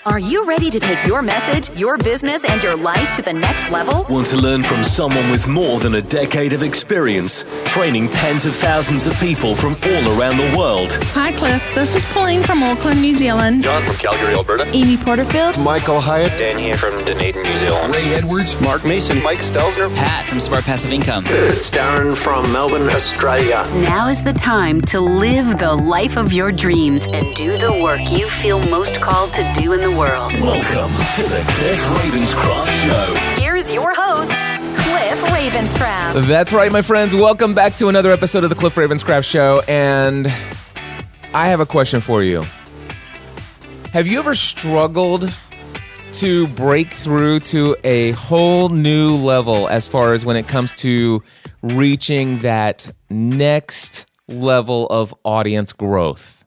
Are you ready to take your message, your business, and your life to the next level? Want to learn from someone with more than a decade of experience, training tens of thousands of people from all around the world? Hi, Cliff. This is Pauline from Auckland, New Zealand. John from Calgary, Alberta. Amy Porterfield. Michael Hyatt. Dan here from Dunedin, New Zealand. Ray Edwards. Mark Mason. Mike Stelzner. Pat from Smart Passive Income. It's Darren from Melbourne, Australia. Now is the time to live the life of your dreams and do the work you feel most called to do in the world. Welcome to the Cliff Ravenscraft Show. Here's your host, Cliff Ravenscraft. That's right, my friends. Welcome back to another episode of the Cliff Ravenscraft Show. And I have a question for you. Have you ever struggled to break through to a whole new level as far as when it comes to reaching that next level of audience growth?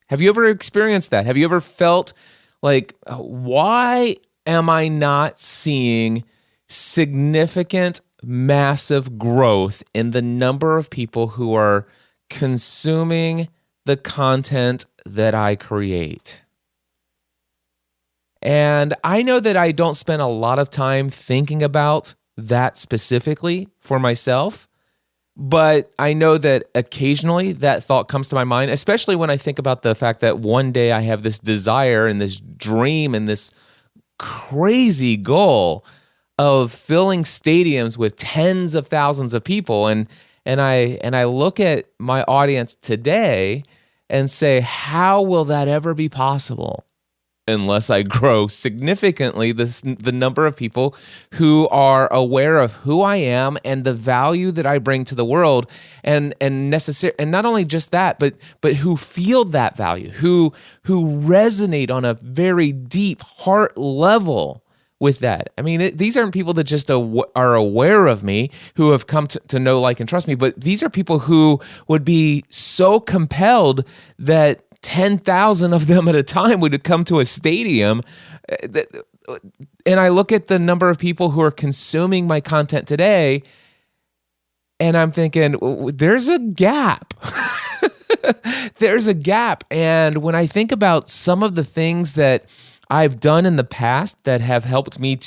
Have you ever experienced that? Have you ever felt like, why am I not seeing significant, massive growth in the number of people who are consuming the content that I create? And I know that I don't spend a lot of time thinking about that specifically for myself, but I know that occasionally that thought comes to my mind, especially when I think about the fact that one day I have this desire and this dream and this crazy goal of filling stadiums with tens of thousands of people. And I look at my audience today and say, how will that ever be possible? Unless I grow significantly the number of people who are aware of who I am and the value that I bring to the world, and not only just that, but who feel that value, who resonate on a very deep heart level with that. I mean, these aren't people that just are aware of me, who have come to know, like, and trust me, but these are people who would be so compelled that 10,000 of them at a time would come to a stadium. And I look at the number of people who are consuming my content today, and I'm thinking, there's a gap. There's a gap. And when I think about some of the things that I've done in the past that have helped me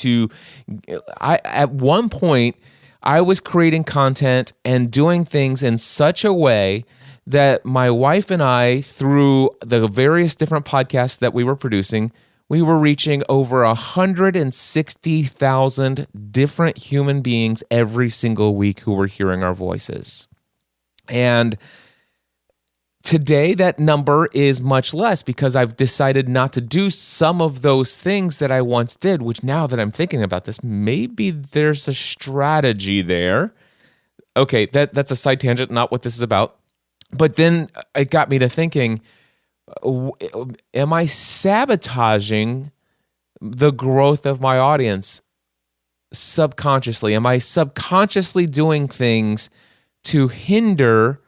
at one point, I was creating content and doing things in such a way that my wife and I, through the various different podcasts that we were producing, we were reaching over 160,000 different human beings every single week who were hearing our voices. And today, that number is much less because I've decided not to do some of those things that I once did, which, now that I'm thinking about this, maybe there's a strategy there. Okay, that's a side tangent, not what this is about. But then it got me to thinking, am I sabotaging the growth of my audience subconsciously? Am I subconsciously doing things to hinder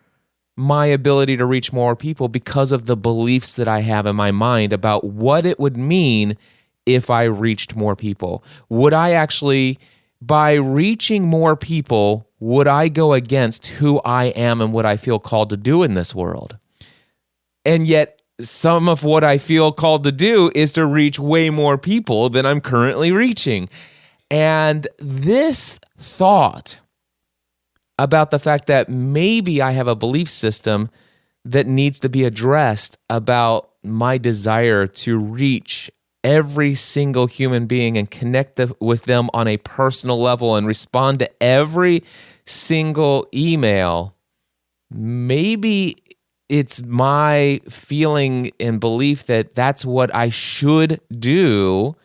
my ability to reach more people because of the beliefs that I have in my mind about what it would mean if I reached more people? Would I actually, by reaching more people, would I go against who I am and what I feel called to do in this world? And yet, some of what I feel called to do is to reach way more people than I'm currently reaching. And this thought about the fact that maybe I have a belief system that needs to be addressed about my desire to reach every single human being and connect with them on a personal level and respond to every single email. Maybe it's my feeling and belief that that's what I should do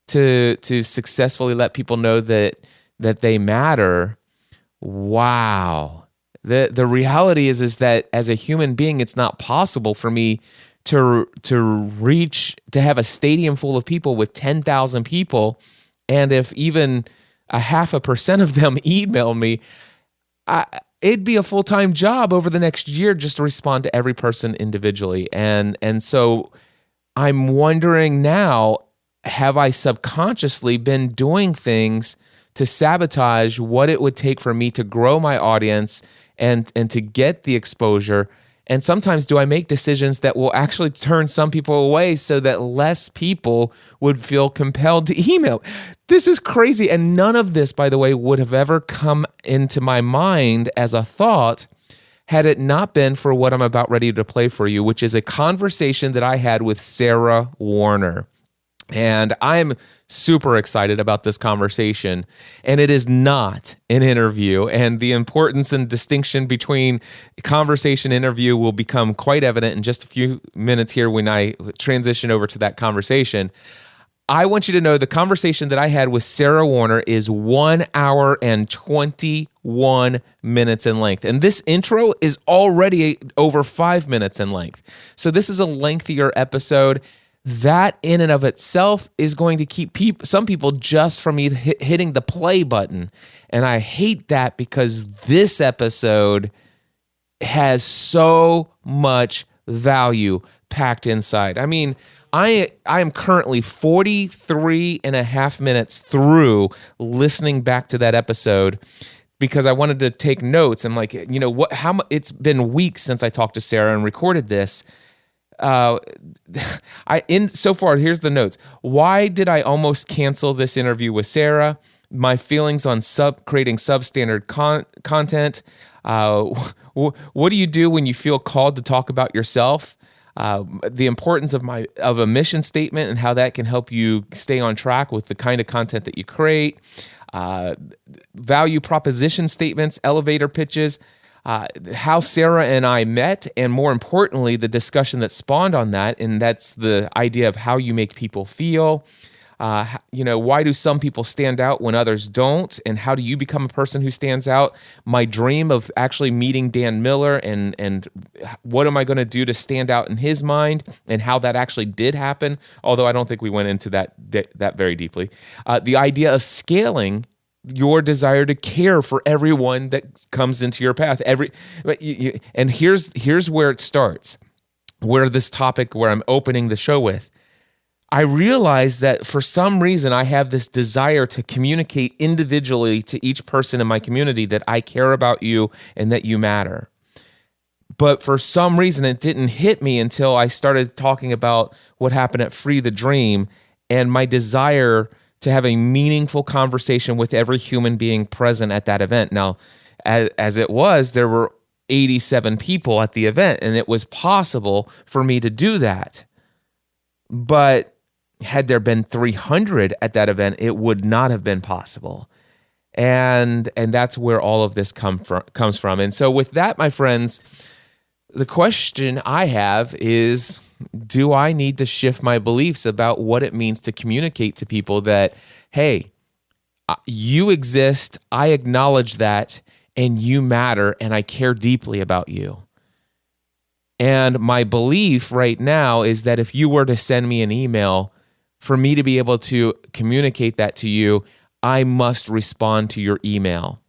to successfully let people know that they matter. Wow. The reality is that as a human being, it's not possible for me to have a stadium full of people with 10,000 people, and if even 0.5% of them email me, it'd be a full-time job over the next year just to respond to every person individually. And so I'm wondering now, have I subconsciously been doing things to sabotage what it would take for me to grow my audience and to get the exposure And sometimes do I make decisions that will actually turn some people away so that less people would feel compelled to email? This is crazy. And none of this, by the way, would have ever come into my mind as a thought had it not been for what I'm about ready to play for you, which is a conversation that I had with Sara Werner. And I'm super excited about this conversation. And it is not an interview. And the importance and distinction between conversation and interview will become quite evident in just a few minutes here when I transition over to that conversation. I want you to know the conversation that I had with Sara Werner is 1 hour and 21 minutes in length. And this intro is already over 5 minutes in length. So this is a lengthier episode. That in and of itself is going to keep some people just from hitting the play button. And I hate that because this episode has so much value packed inside. I mean, I am currently 43 and a half minutes through listening back to that episode because I wanted to take notes. I'm like, you know what? It's been weeks since I talked to Sara and recorded this. So far, here's the notes. Why did I almost cancel this interview with Sara? My feelings on creating substandard content. What do you do when you feel called to talk about yourself? The importance of a mission statement and how that can help you stay on track with the kind of content that you create. Value proposition statements, elevator pitches. How Sara and I met, and more importantly, the discussion that spawned on that, and that's the idea of how you make people feel. Why do some people stand out when others don't, and how do you become a person who stands out? My dream of actually meeting Dan Miller, and what am I going to do to stand out in his mind, and how that actually did happen, although I don't think we went into that very deeply. The idea of scaling your desire to care for everyone that comes into your path. And here's where it starts, where this topic, where I'm opening the show with. I realize that for some reason I have this desire to communicate individually to each person in my community that I care about you and that you matter. But for some reason it didn't hit me until I started talking about what happened at Free the Dream and my desire to have a meaningful conversation with every human being present at that event. Now, as it was, there were 87 people at the event, and it was possible for me to do that. But had there been 300 at that event, it would not have been possible. And that's where all of this comes from. And so with that, my friends, the question I have is, do I need to shift my beliefs about what it means to communicate to people that, hey, you exist, I acknowledge that, and you matter, and I care deeply about you? And my belief right now is that if you were to send me an email, for me to be able to communicate that to you, I must respond to your email.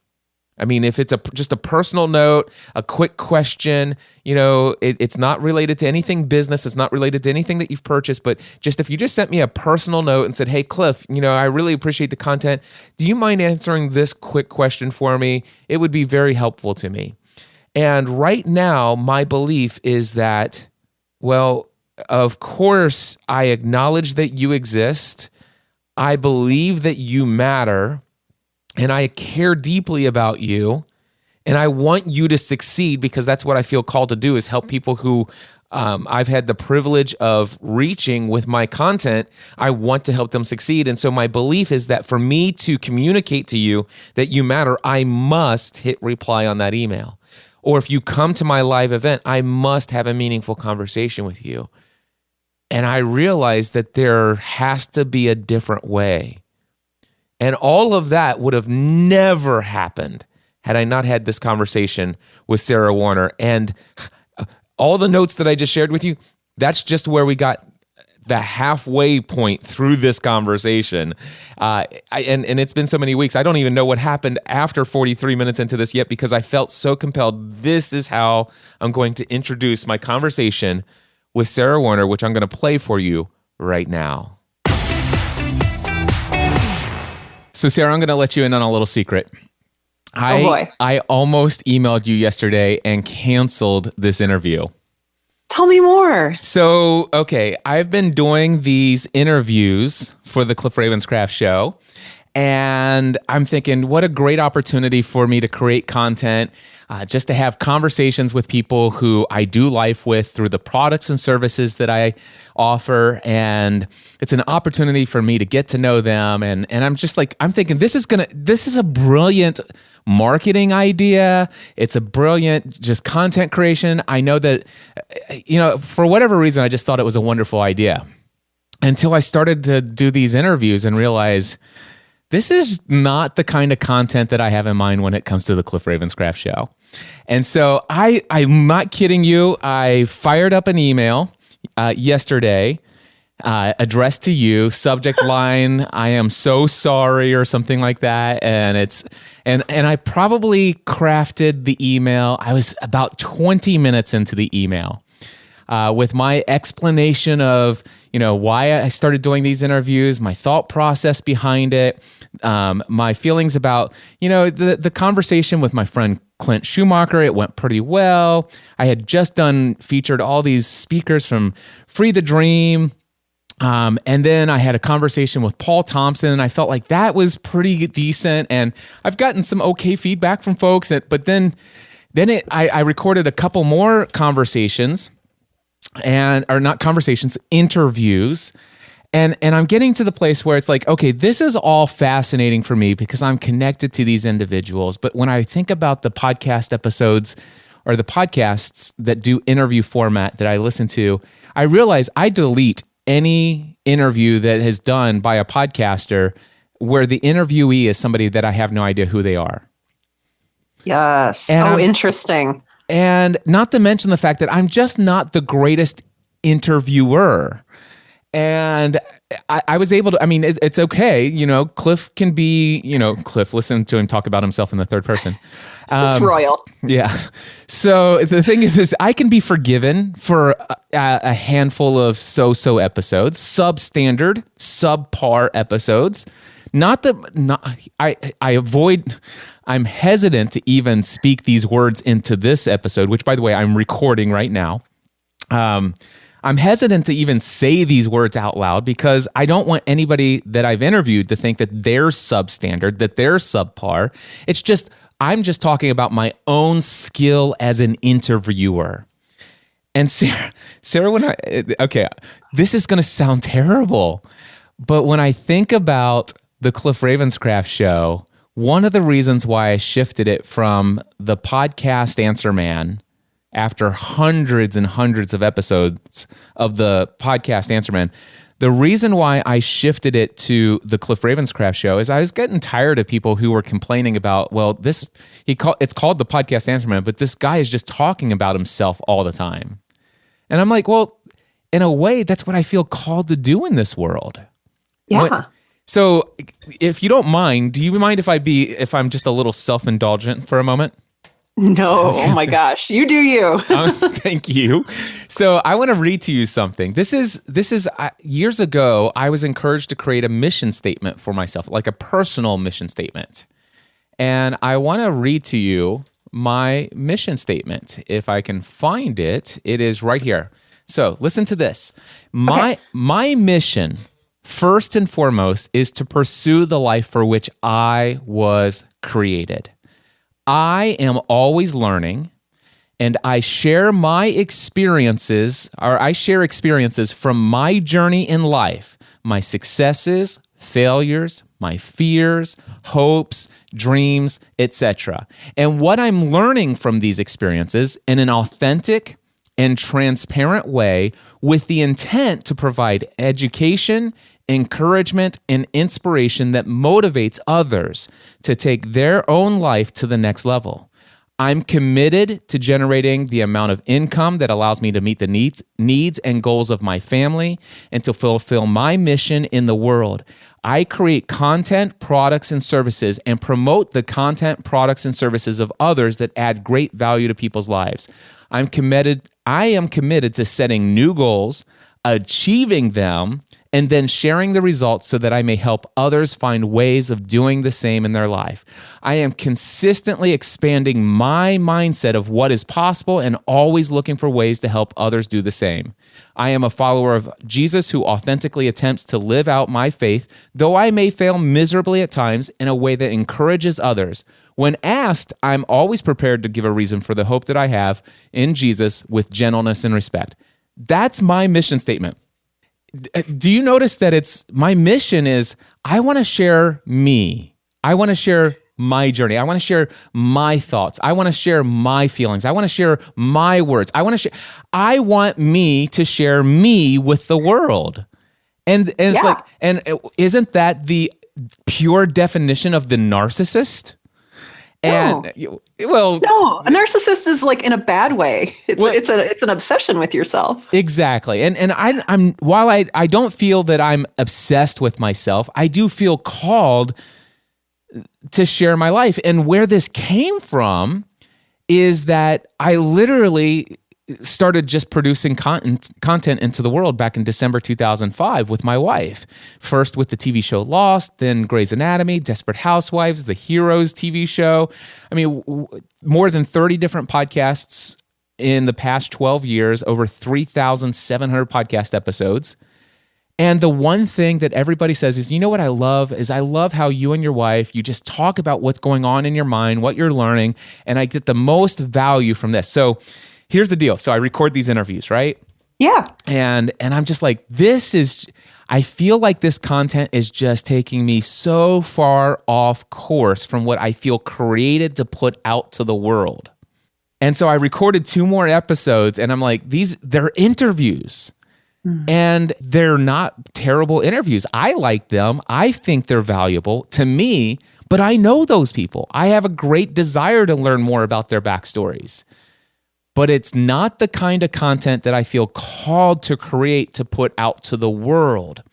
I mean, if it's just a personal note, a quick question, it's not related to anything business. It's not related to anything that you've purchased. But just if you just sent me a personal note and said, hey, Cliff, I really appreciate the content. Do you mind answering this quick question for me? It would be very helpful to me. And right now, my belief is that, well, of course, I acknowledge that you exist. I believe that you matter. And I care deeply about you, and I want you to succeed because that's what I feel called to do, is help people who I've had the privilege of reaching with my content. I want to help them succeed. And so my belief is that for me to communicate to you that you matter, I must hit reply on that email. Or if you come to my live event, I must have a meaningful conversation with you. And I realized that there has to be a different way. And all of that would have never happened had I not had this conversation with Sara Werner. And all the notes that I just shared with you, that's just where we got the halfway point through this conversation. And it's been so many weeks. I don't even know what happened after 43 minutes into this yet because I felt so compelled. This is how I'm going to introduce my conversation with Sara Werner, which I'm going to play for you right now. So, Sara, I'm going to let you in on a little secret. Oh boy. I almost emailed you yesterday and canceled this interview. Tell me more. So, okay, I've been doing these interviews for the Cliff Ravenscraft show, and I'm thinking, what a great opportunity for me to create content, just to have conversations with people who I do life with through the products and services that I offer. And it's an opportunity for me to get to know them. And I'm just like, I'm thinking this is a brilliant marketing idea. It's a brilliant just content creation. I know that, for whatever reason, I just thought it was a wonderful idea until I started to do these interviews and realize this is not the kind of content that I have in mind when it comes to the Cliff Ravenscraft show. And so I'm not kidding you. I fired up an email yesterday addressed to you, subject line, I am so sorry, or something like that. And I probably crafted the email. I was about 20 minutes into the email with my explanation of, why I started doing these interviews, my thought process behind it, my feelings about, the conversation with my friend Clint Schumacher. It went pretty well. I had just featured all these speakers from Free the Dream. And then I had a conversation with Paul Thompson, and I felt like that was pretty decent. And I've gotten some okay feedback from folks. But then I recorded a couple more conversations, interviews. And I'm getting to the place where it's like, okay, this is all fascinating for me because I'm connected to these individuals. But when I think about the podcast episodes or the podcasts that do interview format that I listen to, I realize I delete any interview that is done by a podcaster where the interviewee is somebody that I have no idea who they are. Yes. And interesting. And not to mention the fact that I'm just not the greatest interviewer. And I was able to, it's okay. Cliff can be, Cliff, listen to him talk about himself in the third person. It's royal. Yeah. So the thing is I can be forgiven for a handful of so-so episodes, substandard, subpar episodes. I'm hesitant to even speak these words into this episode, which, by the way, I'm recording right now. I'm hesitant to even say these words out loud because I don't want anybody that I've interviewed to think that they're substandard, that they're subpar. It's just, I'm just talking about my own skill as an interviewer. And Sarah, this is going to sound terrible, but when I think about the Cliff Ravenscraft show, one of the reasons why I shifted it from the podcast Answer Man after hundreds and hundreds of episodes of the podcast Answer Man, the reason why I shifted it to the Cliff Ravenscraft show is I was getting tired of people who were complaining about, it's called the podcast Answer Man, but this guy is just talking about himself all the time. And I'm like, well, in a way, that's what I feel called to do in this world. Yeah. So if you don't mind, do you mind if I'm just a little self-indulgent for a moment? No, oh my gosh, you do you. Thank you. So I want to read to you something. This is years ago, I was encouraged to create a mission statement for myself, like a personal mission statement. And I want to read to you my mission statement. If I can find it, it is right here. So listen to this. My mission, first and foremost, is to pursue the life for which I was created. I am always learning, and I share experiences from my journey in life, my successes, failures, my fears, hopes, dreams, etc. And what I'm learning from these experiences in an authentic and transparent way with the intent to provide education, encouragement, and inspiration that motivates others to take their own life to the next level. I'm committed to generating the amount of income that allows me to meet the needs and goals of my family and to fulfill my mission in the world. I create content, products, and services and promote the content, products, and services of others that add great value to people's lives. I am committed to setting new goals, achieving them, and then sharing the results so that I may help others find ways of doing the same in their life. I am consistently expanding my mindset of what is possible and always looking for ways to help others do the same. I am a follower of Jesus who authentically attempts to live out my faith, though I may fail miserably at times, in a way that encourages others. When asked, I'm always prepared to give a reason for the hope that I have in Jesus with gentleness and respect. That's my mission statement. Do you notice that my mission is I want to share me. I want to share my journey. I want to share my thoughts. I want to share my feelings. I want to share my words. I want me to share me with the world. And it's like, and isn't that the pure definition of the narcissist? And no, a narcissist is like in a bad way. It's an obsession with yourself. Exactly. And I'm while I don't feel that I'm obsessed with myself, I do feel called to share my life. And where this came from is that I literally started just producing content into the world back in December 2005 with my wife. First with the TV show Lost, then Grey's Anatomy, Desperate Housewives, the Heroes TV show. I mean, more than 30 different podcasts in the past 12 years, over 3,700 podcast episodes. And the one thing that everybody says is, you know what I love is I love how you and your wife, you just talk about what's going on in your mind, what you're learning, and I get the most value from this. So here's the deal. So I record these interviews, right? Yeah. And I'm just like, I feel like this content is just taking me so far off course from what I feel created to put out to the world. And so I recorded 2 more episodes and I'm like, they're interviews. And they're not terrible interviews. I like them. I think they're valuable to me, but I know those people. I have a great desire to learn more about their backstories. But it's not the kind of content that I feel called to create to put out to the world.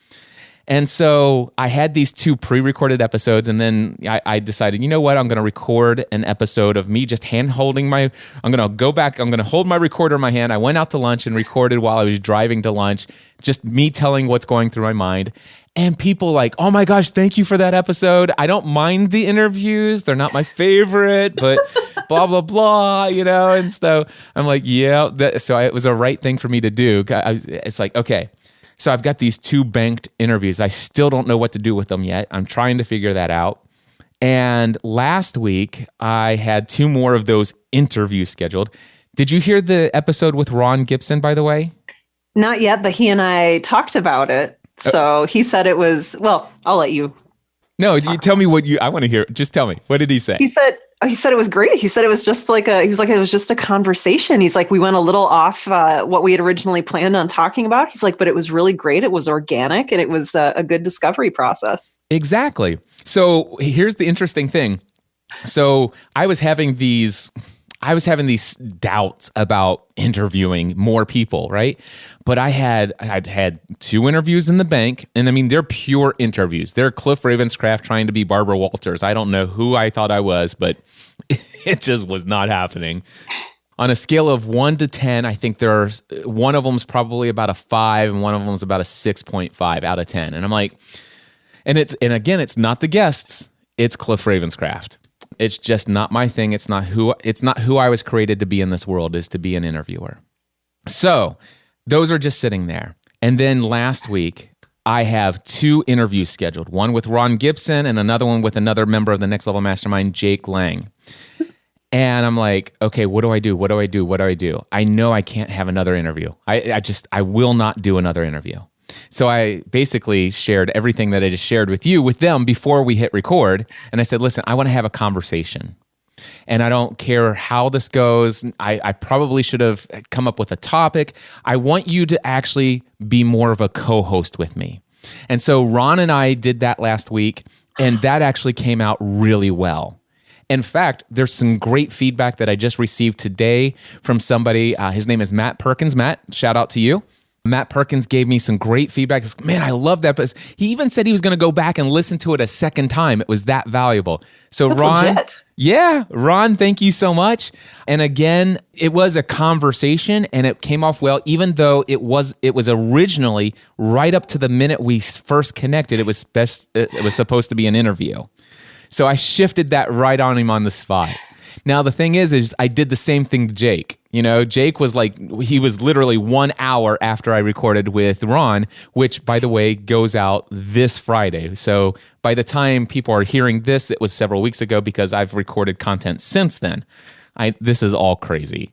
And so I had these 2 pre-recorded episodes, and then I decided, you know what, I'm going to record an episode of me just I'm going to go back, I'm going to hold my recorder in my hand. I went out to lunch and recorded while I was driving to lunch, just me telling what's going through my mind. And people like, oh my gosh, thank you for that episode. I don't mind the interviews. They're not my favorite, but blah, blah, blah, And so I'm like, yeah. So it was a right thing for me to do. It's like, okay. So I've got these 2 banked interviews. I still don't know what to do with them yet. I'm trying to figure that out. And last week, I had 2 more of those interviews scheduled. Did you hear the episode with Ron Gibson, by the way? Not yet, but he and I talked about it. So he said it was, well, I'll let you. No, you tell me I want to hear. Just tell me. What did he say? He said it was great. He said it was just it was just a conversation. He's like, we went a little off what we had originally planned on talking about. He's like, but it was really great. It was organic and it was a good discovery process. Exactly. So here's the interesting thing. So I was having these doubts about interviewing more people, right? But I'd had 2 interviews in the bank, and I mean, they're pure interviews. They're Cliff Ravenscraft trying to be Barbara Walters. I don't know who I thought I was, but it just was not happening. On a scale of 1 to 10, I think one of them's probably about a 5, and one of them's about a 6.5 out of 10. And I'm like, and again, it's not the guests, it's Cliff Ravenscraft. It's just not my thing. It's not who I was created to be in this world, is to be an interviewer. So those are just sitting there. And then last week, I have 2 interviews scheduled, one with Ron Gibson and another one with another member of the Next Level Mastermind, Jake Lang. And I'm like, okay, what do I do? What do I do? What do I do? I know I can't have another interview. I will not do another interview. So I basically shared everything that I just shared with you with them before we hit record. And I said, listen, I want to have a conversation. And I don't care how this goes. I probably should have come up with a topic. I want you to actually be more of a co-host with me. And so Ron and I did that last week, and that actually came out really well. In fact, there's some great feedback that I just received today from somebody. His name is Matt Perkins. Matt, shout out to you. Matt Perkins gave me some great feedback. He's like, man, I love that. But he even said he was going to go back and listen to it a second time. It was that valuable. So That's Ron, legit. yeah, Ron, thank you so much. And again, it was a conversation and it came off well, even though it was originally right up to the minute we first connected. It was supposed to be an interview. So I shifted that right on him on the spot. Now, the thing is I did the same thing to Jake. You know, Jake was he was literally 1 hour after I recorded with Ron, which, by the way, goes out this Friday. So by the time people are hearing this, it was several weeks ago because I've recorded content since then. This is all crazy.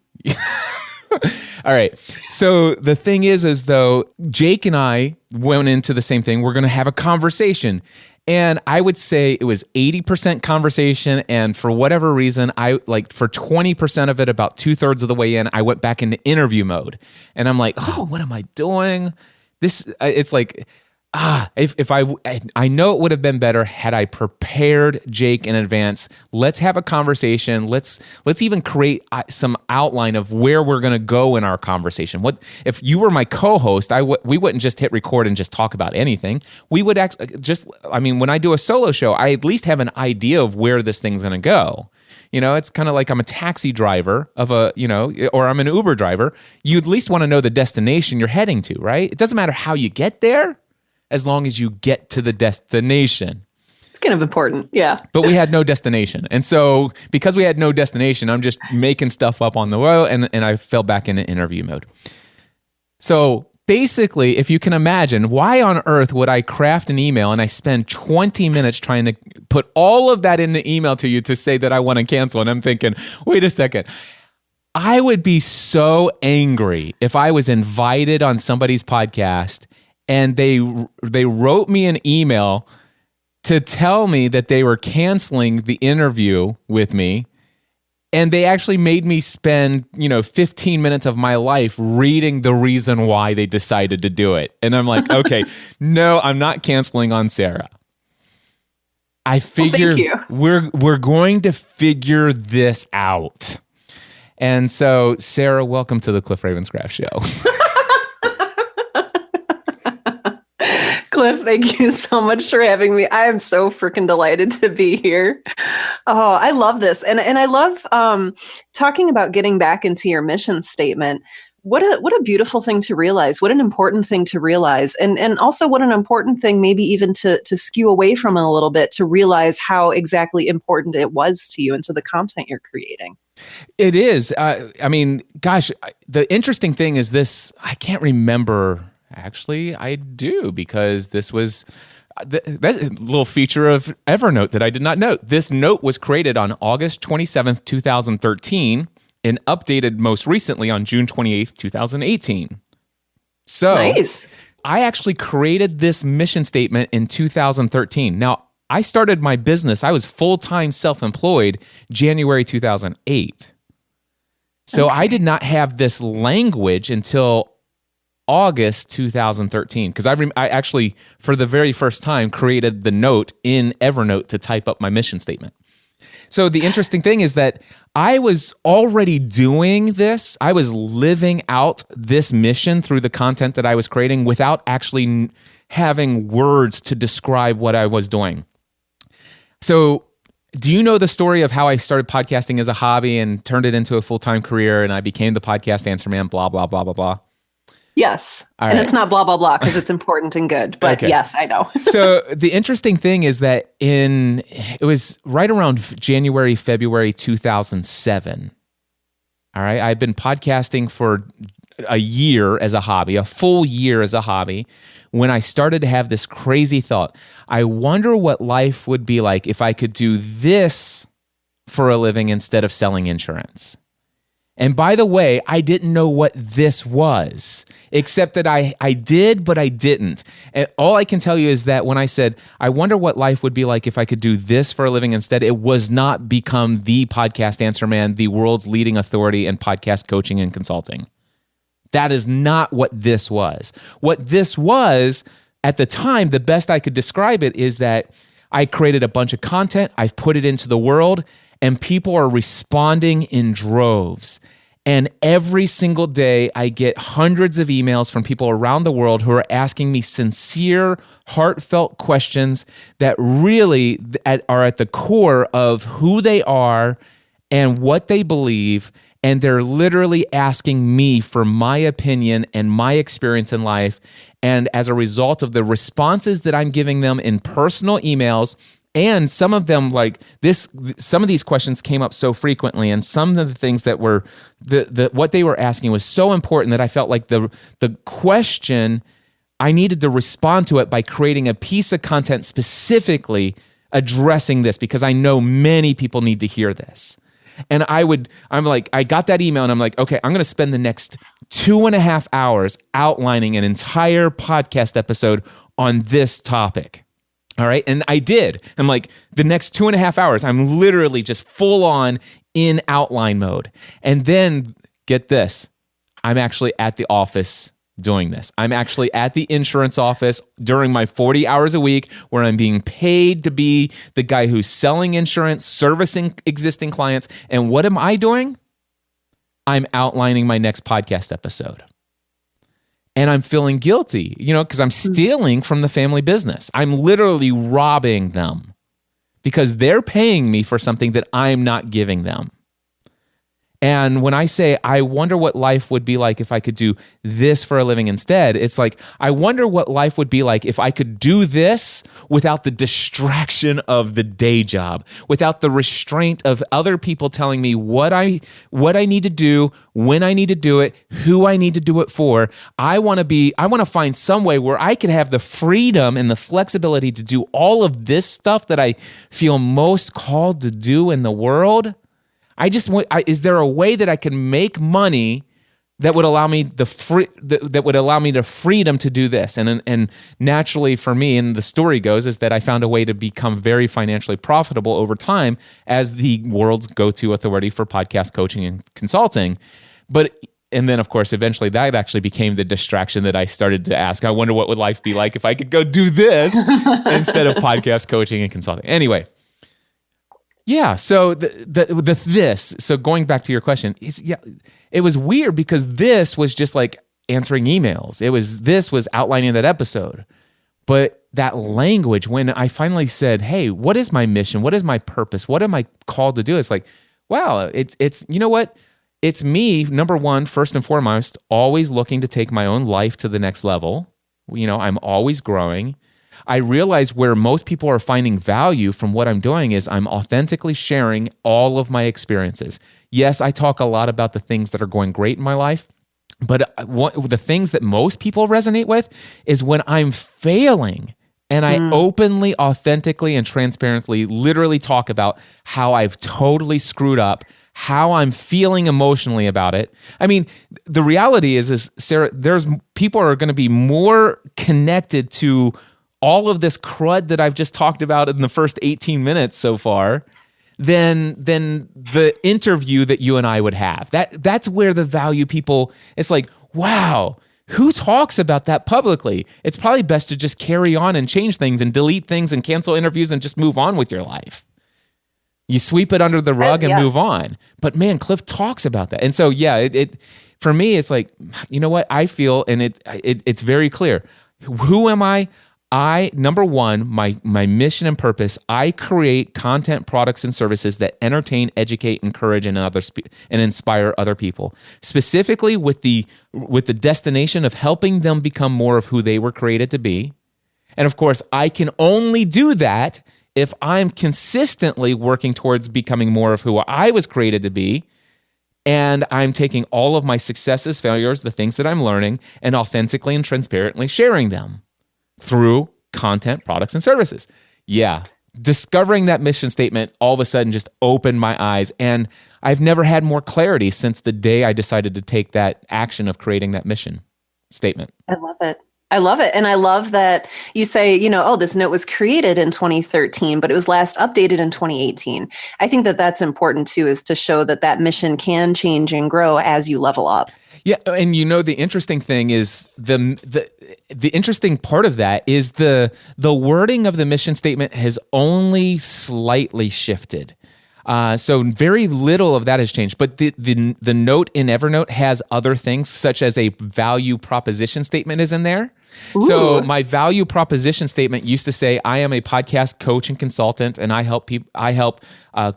All right. So the thing is though, Jake and I went into the same thing. We're going to have a conversation. And I would say it was 80% conversation. And for whatever reason, for 20% of it, about 2/3 of the way in, I went back into interview mode. And I'm like, oh, what am I doing? It's like, if I know it would have been better had I prepared Jake in advance. Let's have a conversation. Let's even create some outline of where we're going to go in our conversation. What if you were my co-host? We wouldn't just hit record and just talk about anything. We would when I do a solo show, I at least have an idea of where this thing's going to go. You know, it's kind of like I'm a taxi driver or I'm an Uber driver. You at least want to know the destination you're heading to, right? It doesn't matter how you get there, as long as you get to the destination. It's kind of important, yeah. But we had no destination. And so because we had no destination, I'm just making stuff up on the road, and I fell back into interview mode. So basically, if you can imagine, why on earth would I craft an email and I spend 20 minutes trying to put all of that in the email to you to say that I want to cancel? And I'm thinking, wait a second. I would be so angry if I was invited on somebody's podcast and they wrote me an email to tell me that they were canceling the interview with me, and they actually made me spend 15 minutes of my life reading the reason why they decided to do it. And I'm like, okay, no, I'm not canceling on Sara. I figure we're going to figure this out. And so, Sara, welcome to the Cliff Ravenscraft Show. Cliff, thank you so much for having me. I am so freaking delighted to be here. Oh, I love this. And I love talking about getting back into your mission statement. What a beautiful thing to realize. What an important thing to realize. And also what an important thing maybe even to skew away from it a little bit, to realize how exactly important it was to you and to the content you're creating. It is. Gosh, the interesting thing is this, I can't remember. Actually, I do, because this was that's a little feature of Evernote that I did not note. This note was created on August 27th, 2013, and updated most recently on June 28th, 2018. So nice. I actually created this mission statement in 2013. Now, I started my business. I was full-time self-employed January 2008. So I did not have this language until August 2013, because I actually, for the very first time, created the note in Evernote to type up my mission statement. So the interesting thing is that I was already doing this. I was living out this mission through the content that I was creating without actually having words to describe what I was doing. So do you know the story of how I started podcasting as a hobby and turned it into a full-time career, and I became the podcast answer man, blah, blah, blah, blah, blah? Yes. All and right. It's not blah, blah, blah, because it's important and good. But okay. Yes, I know. So the interesting thing is that it was right around January, February 2007. All right. I'd been podcasting for a year as a hobby, a full year as a hobby, when I started to have this crazy thought. I wonder what life would be like if I could do this for a living instead of selling insurance. And by the way, I didn't know what this was, except that I did, but I didn't. And all I can tell you is that when I said, I wonder what life would be like if I could do this for a living instead, it was not become the podcast answer man, the world's leading authority in podcast coaching and consulting. That is not what this was. What this was, at the time, the best I could describe it is that I created a bunch of content, I've put it into the world, and people are responding in droves. And every single day, I get hundreds of emails from people around the world who are asking me sincere, heartfelt questions that really are at the core of who they are and what they believe. And they're literally asking me for my opinion and my experience in life. And as a result of the responses that I'm giving them in personal emails, and some of them some of these questions came up so frequently, and some of the things that were what they were asking was so important that I felt like the question, I needed to respond to it by creating a piece of content specifically addressing this, because I know many people need to hear this. And I got that email and I'm like, okay, I'm going to spend the next 2.5 hours outlining an entire podcast episode on this topic. All right. And I did. I'm like, the next 2.5 hours, I'm literally just full on in outline mode. And then get this, I'm actually at the office doing this. I'm actually at the insurance office during my 40 hours a week, where I'm being paid to be the guy who's selling insurance, servicing existing clients. And what am I doing? I'm outlining my next podcast episode. And I'm feeling guilty, because I'm stealing from the family business. I'm literally robbing them because they're paying me for something that I'm not giving them. And when I say, I wonder what life would be like if I could do this for a living instead, it's like, I wonder what life would be like if I could do this without the distraction of the day job, without the restraint of other people telling me what I need to do, when I need to do it, who I need to do it for. I want to find some way where I can have the freedom and the flexibility to do all of this stuff that I feel most called to do in the world. Is there a way that I can make money that would allow me the freedom to do this? And naturally for me, and the story goes, is that I found a way to become very financially profitable over time as the world's go-to authority for podcast coaching and consulting. And then, of course, eventually that actually became the distraction that I started to ask. I wonder what would life be like if I could go do this instead of podcast coaching and consulting. Anyway. Yeah, so so going back to your question, it was weird because this was just like answering emails. This was outlining that episode. But that language, when I finally said, hey, what is my mission? What is my purpose? What am I called to do? It's like, wow, it's you know what? It's me, number one, first and foremost, always looking to take my own life to the next level. I'm always growing. I realize where most people are finding value from what I'm doing is I'm authentically sharing all of my experiences. Yes, I talk a lot about the things that are going great in my life, but the things that most people resonate with is when I'm failing. And I openly, authentically, and transparently literally talk about how I've totally screwed up, how I'm feeling emotionally about it. I mean, the reality is Sarah, there's people are going to be more connected to all of this crud that I've just talked about in the first 18 minutes so far than the interview that you and I would have. That's where the value people, it's like, wow, who talks about that publicly? It's probably best to just carry on and change things and delete things and cancel interviews and just move on with your life. You sweep it under the rug and move on. But man, Cliff talks about that. And so, yeah, it for me, it's like, you know what? I feel, and it's very clear. Who am I? Number one, my mission and purpose, I create content, products, and services that entertain, educate, encourage, and inspire other people, specifically with the destination of helping them become more of who they were created to be. And of course, I can only do that if I'm consistently working towards becoming more of who I was created to be. And I'm taking all of my successes, failures, the things that I'm learning, and authentically and transparently sharing them through content, products, and services. Yeah. Discovering that mission statement all of a sudden just opened my eyes. And I've never had more clarity since the day I decided to take that action of creating that mission statement. I love it. I love it. And I love that you say, this note was created in 2013, but it was last updated in 2018. I think that that's important too, is to show that mission can change and grow as you level up. Yeah, and the interesting thing is the interesting part of that is the wording of the mission statement has only slightly shifted. So very little of that has changed. But the note in Evernote has other things, such as a value proposition statement is in there. Ooh. So my value proposition statement used to say, I am a podcast coach and consultant, and I help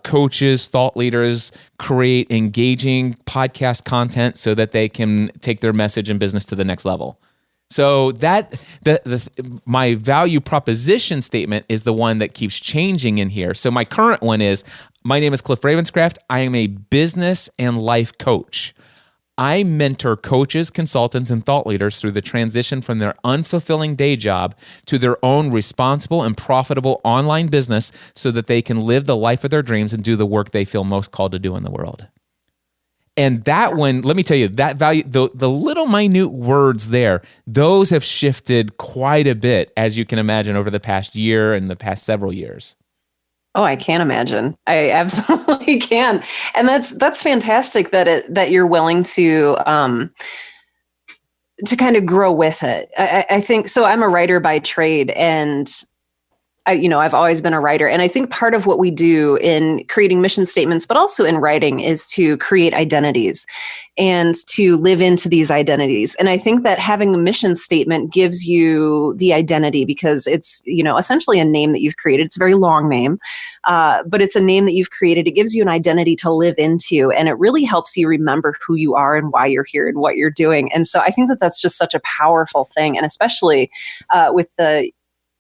coaches, thought leaders create engaging podcast content so that they can take their message and business to the next level. So my value proposition statement is the one that keeps changing in here. So my current one is, my name is Cliff Ravenscraft. I am a business and life coach. I mentor coaches, consultants, and thought leaders through the transition from their unfulfilling day job to their own responsible and profitable online business so that they can live the life of their dreams and do the work they feel most called to do in the world. And that one, let me tell you, that value, the little minute words there, those have shifted quite a bit, as you can imagine, over the past year and the past several years. Oh, I can't imagine. I absolutely can. And that's fantastic that you're willing to kind of grow with it. I think so. I'm a writer by trade, and I've always been a writer. And I think part of what we do in creating mission statements, but also in writing, is to create identities and to live into these identities. And I think that having a mission statement gives you the identity because it's, essentially a name that you've created. It's a very long name, but it's a name that you've created. It gives you an identity to live into, and it really helps you remember who you are and why you're here and what you're doing. And so I think that that's just such a powerful thing. And especially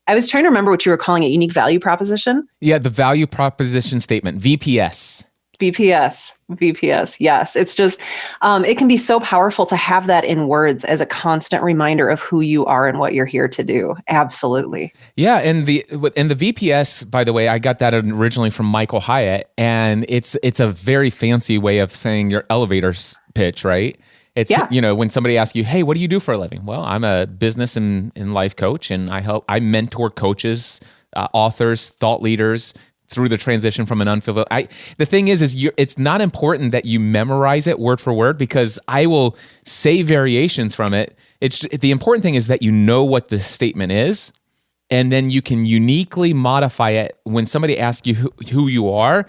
I was trying to remember what you were calling it, unique value proposition. Yeah, the value proposition statement, VPS. VPS. Yes. It's just, it can be so powerful to have that in words as a constant reminder of who you are and what you're here to do. Absolutely. Yeah. And the VPS, by the way, I got that originally from Michael Hyatt, and it's a very fancy way of saying your elevator pitch, right? It's, when somebody asks you, hey, what do you do for a living? Well, I'm a business and life coach, and I mentor coaches, authors, thought leaders through the transition from an unfulfilled. The thing is it's not important that you memorize it word for word, because I will say variations from it. The important thing is that you know what the statement is, and then you can uniquely modify it when somebody asks you who you are.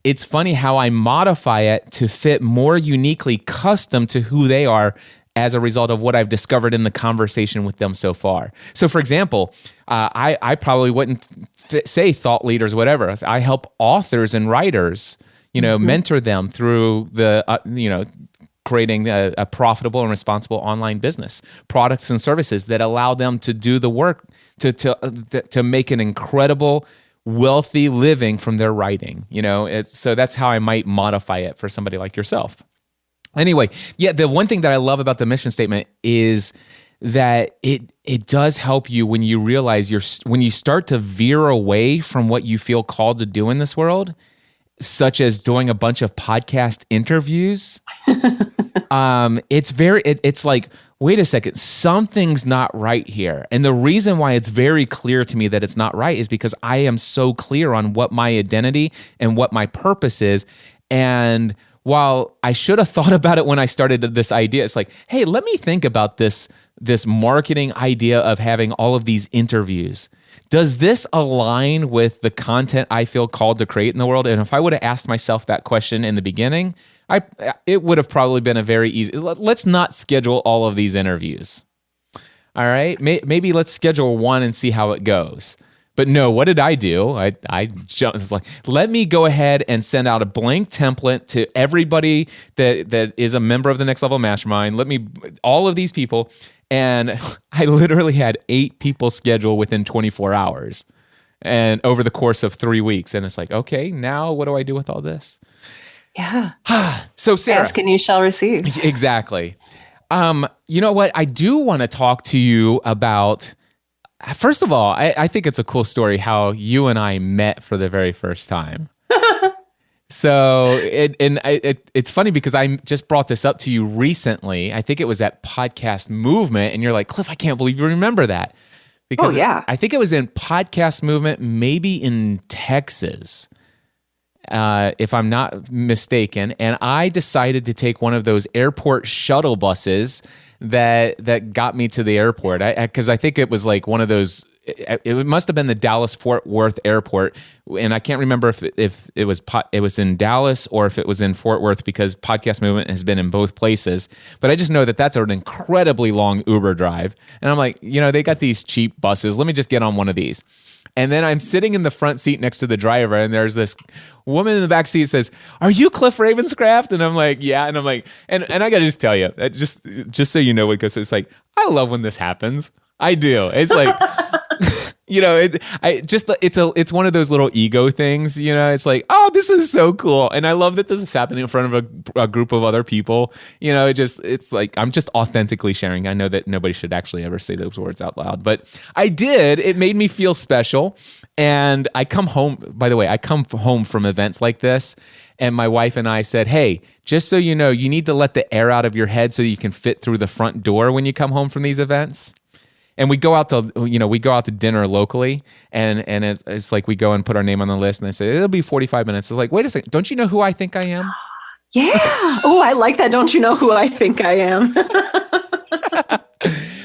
It's funny how I modify it to fit more uniquely custom to who they are as a result of what I've discovered in the conversation with them so far. So for example, I probably wouldn't say thought leaders, whatever. I help authors and writers, mentor them through creating a profitable and responsible online business, products and services that allow them to do the work to make an incredible, wealthy living from their writing. So that's how I might modify it for somebody like yourself. Anyway, the one thing that I love about the mission statement is that it does help you when you realize when you start to veer away from what you feel called to do in this world, such as doing a bunch of podcast interviews. It's like, wait a second, something's not right here. And the reason why it's very clear to me that it's not right is because I am so clear on what my identity and what my purpose is. And while I should have thought about it when I started this idea, it's like, hey, let me think about this marketing idea of having all of these interviews. Does this align with the content I feel called to create in the world? And if I would have asked myself that question in the beginning, it would have probably been a very easy, let's not schedule all of these interviews. All right? Maybe let's schedule one and see how it goes. But no, what did I do? I jumped, it's like, let me go ahead and send out a blank template to everybody that is a member of the Next Level Mastermind. All of these people. And I literally had 8 people scheduled within 24 hours and over the course of 3 weeks. And it's like, okay, now what do I do with all this? Yeah. So Sara. Ask and you shall receive. Exactly. You know what? I do want to talk to you about, first of all, I think it's a cool story how you and I met for the very first time. So it's funny because I just brought this up to you recently. I think it was at Podcast Movement, and you're like, Cliff, I can't believe you remember that. Because I think it was in Podcast Movement, maybe in Texas, if I'm not mistaken. And I decided to take one of those airport shuttle buses that got me to the airport. Because I think it was like one of those it must have been the Dallas Fort Worth airport, and I can't remember if it was in Dallas or if it was in Fort Worth, because Podcast Movement has been in both places. But I just know that that's an incredibly long Uber drive, and I'm like, they got these cheap buses. Let me just get on one of these. And then I'm sitting in the front seat next to the driver, and there's this woman in the back seat says, "Are you Cliff Ravenscraft?" And I'm like, "Yeah." And I'm like, and I got to just tell you, just so you know, because it's like, I love when this happens. I do. It's like, it's one of those little ego things. It's like, oh, this is so cool, and I love that this is happening in front of a group of other people. It's like I'm just authentically sharing. I know that nobody should actually ever say those words out loud, but I did. It made me feel special, and I come home. By the way, I come home from events like this, and my wife and I said, "Hey, just so you know, you need to let the air out of your head so you can fit through the front door when you come home from these events." And we go out to dinner locally, and it's like we go and put our name on the list, and they say it'll be 45 minutes. It's like, wait a second, don't you know who I think I am? Yeah. Oh, I like that. Don't you know who I think I am?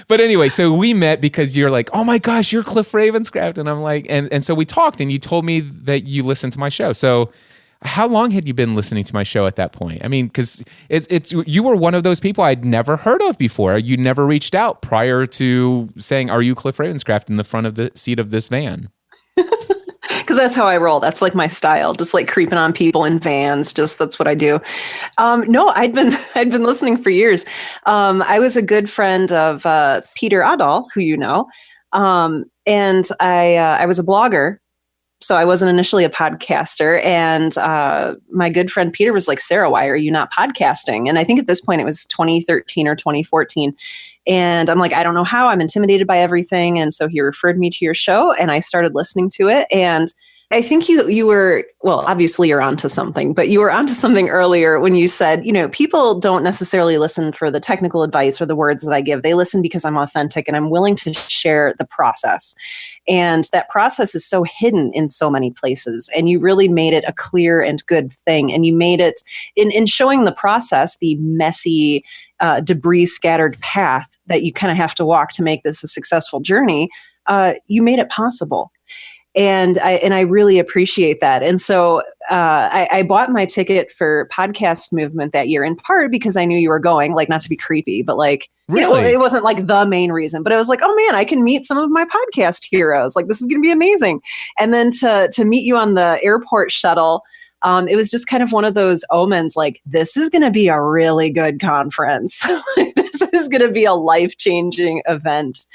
But anyway, so we met because you're like, oh my gosh, you're Cliff Ravenscraft, and I'm like, and so we talked, and you told me that you listened to my show. So how long had you been listening to my show at that point? I mean, because it's you were one of those people I'd never heard of before. You never reached out prior to saying, "Are you Cliff Ravenscraft?" in the front of the seat of this van. Because that's how I roll. That's like my style, just like creeping on people in vans. That's what I do. No, I'd been listening for years. I was a good friend of Peter Adal, who you know, and I was a blogger. So I wasn't initially a podcaster, and my good friend Peter was like, "Sara, why are you not podcasting?" And I think at this point it was 2013 or 2014. And I'm like, I don't know how. I'm intimidated by everything. And so he referred me to your show, and I started listening to it. And I think you were, well, obviously you're onto something, but you were onto something earlier when you said, people don't necessarily listen for the technical advice or the words that I give. They listen because I'm authentic and I'm willing to share the process. And that process is so hidden in so many places. And you really made it a clear and good thing. And you made it in showing the process, the messy, debris scattered path that you kind of have to walk to make this a successful journey. You made it possible. And I really appreciate that. And so I bought my ticket for Podcast Movement that year, in part because I knew you were going, like, not to be creepy, but like, really? It wasn't like the main reason, but it was like, oh man, I can meet some of my podcast heroes. Like, this is going to be amazing. And then to meet you on the airport shuttle, it was just kind of one of those omens, like, this is going to be a really good conference. This is going to be a life-changing event.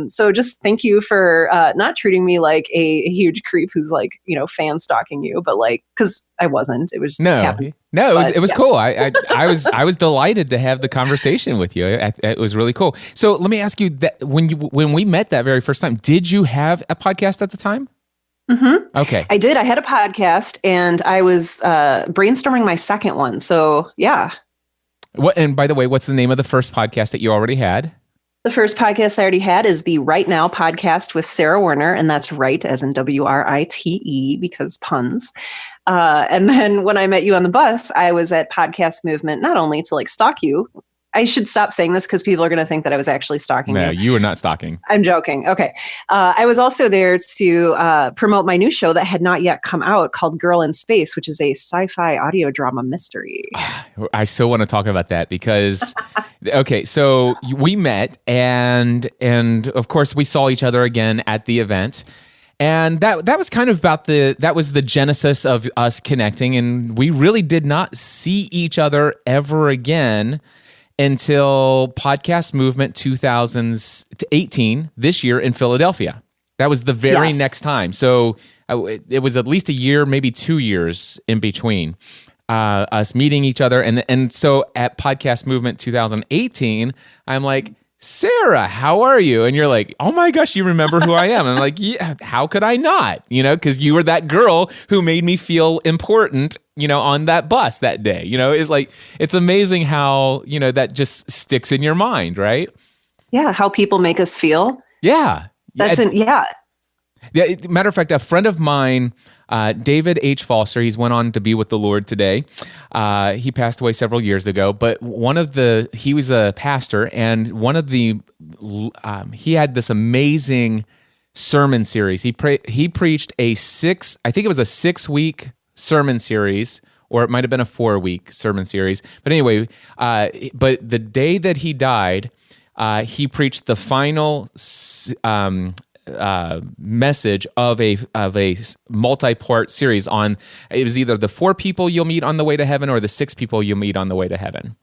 So just thank you for not treating me like a huge creep who's like, fan stalking you, but like, because I wasn't. It was happens. It was cool. I was delighted to have the conversation with you. It was really cool. So let me ask you that when we met that very first time, did you have a podcast at the time? Mm-hmm. Okay. I did. I had a podcast, and I was brainstorming my second one. So yeah. And by the way, what's the name of the first podcast that you already had? The first podcast I already had is the Right Now podcast with Sara Werner, and that's right as in WRITE because puns. And then when I met you on the bus, I was at Podcast Movement, not only to like stalk you. I should stop saying this because people are going to think that I was actually stalking you. No, you were not stalking. I'm joking. Okay. I was also there to promote my new show that had not yet come out called Girl in Space, which is a sci-fi audio drama mystery. I still want to talk about that because, okay, so we met and of course we saw each other again at the event. And that was kind of that was the genesis of us connecting. And we really did not see each other ever again until Podcast Movement 2018 this year in Philadelphia. That was the very next time. So it was at least a year, maybe 2 years in between us meeting each other. And so at Podcast Movement 2018, I'm like, Sara, how are you? And you're like, oh my gosh, you remember who I am? I'm like, yeah, how could I not? Because you were that girl who made me feel important, on that bus that day. It's like, it's amazing how, that just sticks in your mind, right? Yeah, how people make us feel. Yeah. Yeah. Matter of fact, a friend of mine, David H. Foster, he's went on to be with the Lord today. He passed away several years ago, but he was a pastor, and he had this amazing sermon series. He preached I think it was a 6-week sermon series, or it might have been a 4-week sermon series. But anyway, but the day that he died, he preached the final message of a multi-part series on, it was either the 4 people you'll meet on the way to heaven or the 6 people you'll meet on the way to heaven.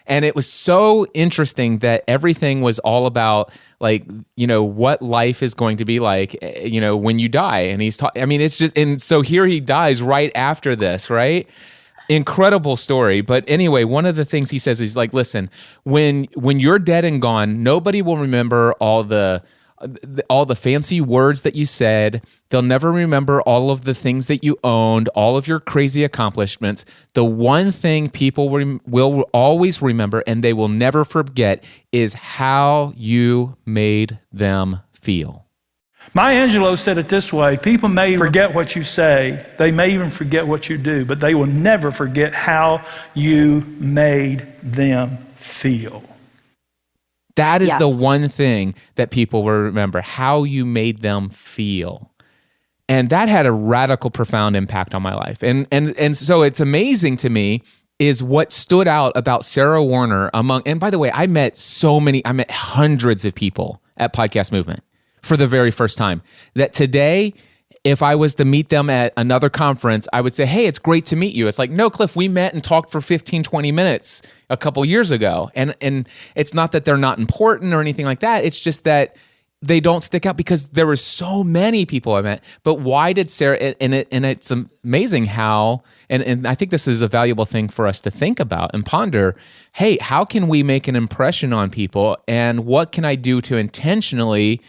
And it was so interesting that everything was all about, like, what life is going to be like, when you die. And he's it's just, and so here he dies right after this, right? Incredible story. But anyway, one of the things he says is like, listen, when you're dead and gone, nobody will remember all the fancy words that you said. They'll never remember all of the things that you owned, all of your crazy accomplishments. The one thing people will always remember, and they will never forget, is how you made them feel. Maya Angelou said it this way: people may forget what you say, they may even forget what you do, but they will never forget how you made them feel. That is the one thing that people will remember, how you made them feel. And that had a radical, profound impact on my life. And so it's amazing to me is what stood out about Sara Werner and by the way, I met hundreds of people at Podcast Movement for the very first time, that today, if I was to meet them at another conference, I would say, hey, it's great to meet you. It's like, no, Cliff, we met and talked for 15, 20 minutes a couple years ago. And it's not that they're not important or anything like that. It's just that they don't stick out because there were so many people I met. But why did Sara, and it's amazing how, and I think this is a valuable thing for us to think about and ponder, hey, how can we make an impression on people, and what can I do to intentionally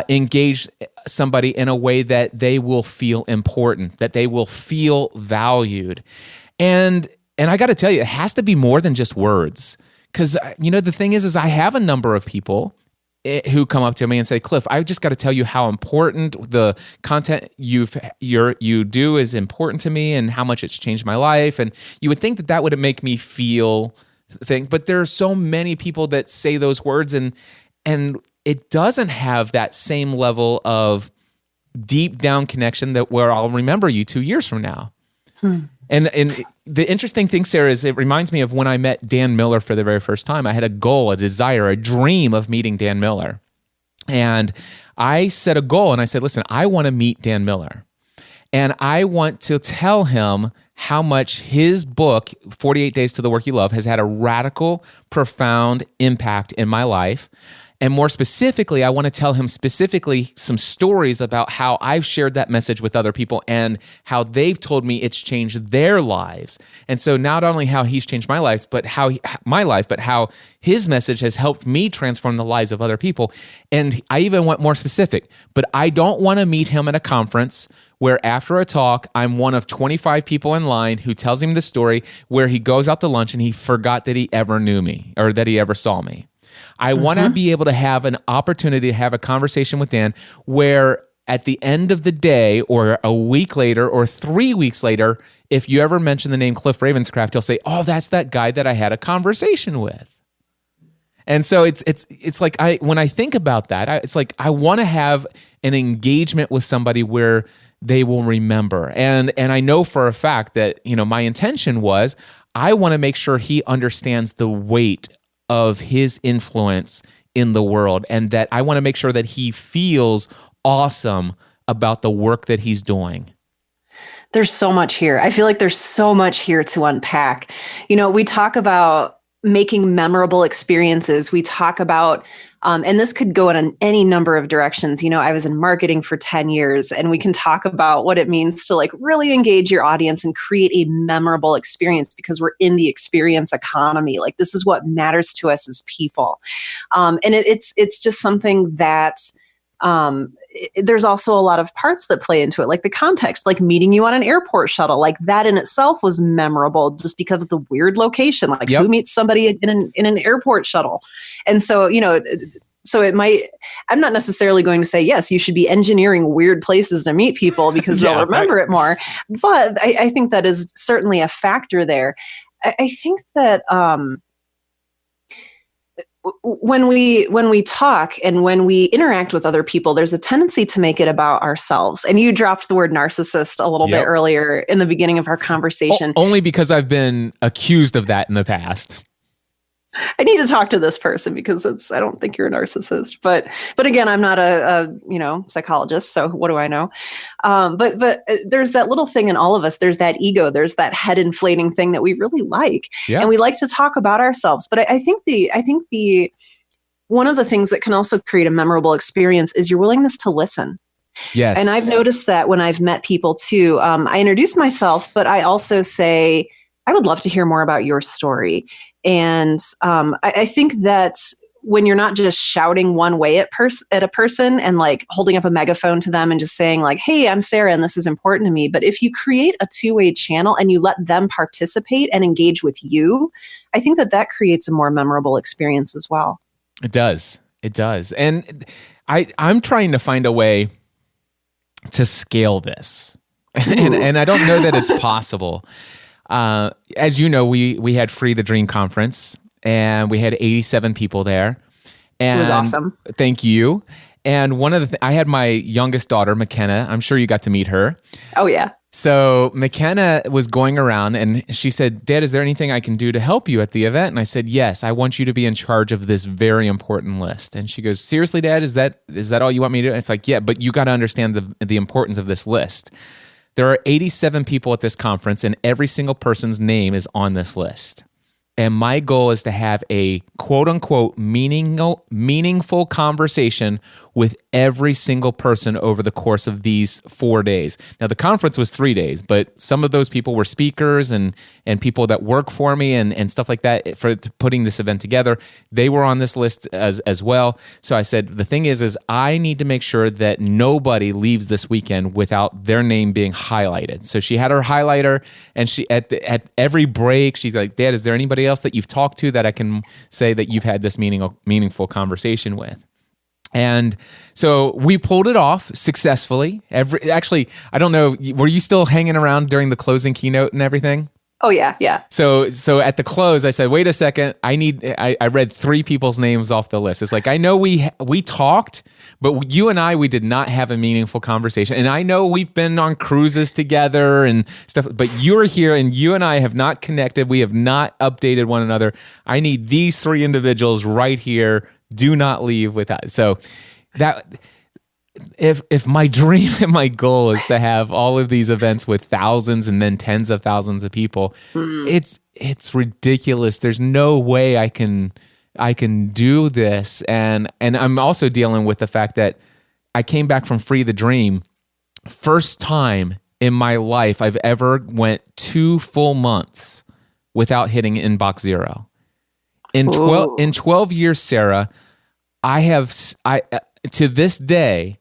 engage somebody in a way that they will feel important, that they will feel valued. And I got to tell you, it has to be more than just words. Because, the thing is I have a number of people who come up to me and say, Cliff, I just got to tell you how important the content you do is important to me and how much it's changed my life. And you would think that would make me feel things, but there are so many people that say those words and it doesn't have that same level of deep down connection that where I'll remember you 2 years from now. And the interesting thing, Sara, is it reminds me of when I met Dan Miller for the very first time. I had a goal, a desire, a dream of meeting Dan Miller. And I set a goal and I said, listen, I want to meet Dan Miller. And I want to tell him how much his book, 48 Days to the Work You Love, has had a radical, profound impact in my life. And more specifically, I want to tell him specifically some stories about how I've shared that message with other people and how they've told me it's changed their lives. And so not only how he's changed my life, but how his message has helped me transform the lives of other people. And I even went more specific, but I don't want to meet him at a conference where after a talk, I'm one of 25 people in line who tells him the story where he goes out to lunch and he forgot that he ever knew me or that he ever saw me. I want to be able to have an opportunity to have a conversation with Dan where at the end of the day or a week later or 3 weeks later, if you ever mention the name Cliff Ravenscraft, he'll say, oh, that's that guy that I had a conversation with. And so it's like when I think about that, it's like I want to have an engagement with somebody where they will remember. And I know for a fact that, my intention was I want to make sure he understands the weight of his influence in the world, and that I want to make sure that he feels awesome about the work that he's doing. There's so much here. I feel like there's so much here to unpack. We talk about making memorable experiences. We talk about, and this could go in any number of directions. I was in marketing for 10 years, and we can talk about what it means to really engage your audience and create a memorable experience because we're in the experience economy. Like, this is what matters to us as people. And it's just something that, there's also a lot of parts that play into it, like the context, like meeting you on an airport shuttle, like that in itself was memorable just because of the weird location. Like, who meets somebody in an airport shuttle? And so, so it might, I'm not necessarily going to say, yes, you should be engineering weird places to meet people because they'll remember it more. But I think that is certainly a factor there. I think that, when we talk and when we interact with other people, there's a tendency to make it about ourselves. And you dropped the word narcissist a little bit earlier in the beginning of our conversation. Only because I've been accused of that in the past. I need to talk to this person because I don't think you're a narcissist, but again, I'm not a psychologist. So what do I know? But there's that little thing in all of us. There's that ego. There's that head inflating thing that we really like. Yeah. And we like to talk about ourselves. But I think the one of the things that can also create a memorable experience is your willingness to listen. Yes. And I've noticed that when I've met people too, I introduce myself, but I also say, I would love to hear more about your story. And I think that when you're not just shouting one way at a person and like holding up a megaphone to them and just saying like, hey, I'm Sara and this is important to me. But if you create a two-way channel and you let them participate and engage with you, I think that creates a more memorable experience as well. It does. It does. And I'm trying to find a way to scale this. and I don't know that it's possible. As you know, we had Free the Dream conference and we had 87 people there. And it was awesome. Thank you. And one of the I had my youngest daughter, McKenna. I'm sure you got to meet her. Oh, yeah. So McKenna was going around and she said, Dad, is there anything I can do to help you at the event? And I said, yes, I want you to be in charge of this very important list. And she goes, seriously, Dad, is that all you want me to do? And it's like, yeah, but you got to understand the importance of this list. There are 87 people at this conference and every single person's name is on this list. And my goal is to have a quote unquote meaningful conversation with every single person over the course of these 4 days. Now, the conference was 3 days, but some of those people were speakers and people that work for me and stuff like that for putting this event together. They were on this list as well. So I said, the thing is I need to make sure that nobody leaves this weekend without their name being highlighted. So she had her highlighter and she at every break, she's like, Dad, is there anybody else that you've talked to that I can say that you've had this meaningful conversation with? And so we pulled it off successfully. Actually, I don't know, were you still hanging around during the closing keynote and everything? Oh, yeah, yeah. So at the close, I said, wait a second, I read 3 people's names off the list. It's like, I know we talked, but you and we did not have a meaningful conversation. And I know we've been on cruises together and stuff, but you're here and you and I have not connected. We have not updated one another. I need these 3 individuals right here. Do not leave without. So that if my dream and my goal is to have all of these events with thousands and then tens of thousands of people, it's ridiculous. There's no way I can do this. And I'm also dealing with the fact that I came back from Free the Dream. First time in my life I've ever went 2 full months without hitting inbox zero. In 12 years, Sara, I to this day,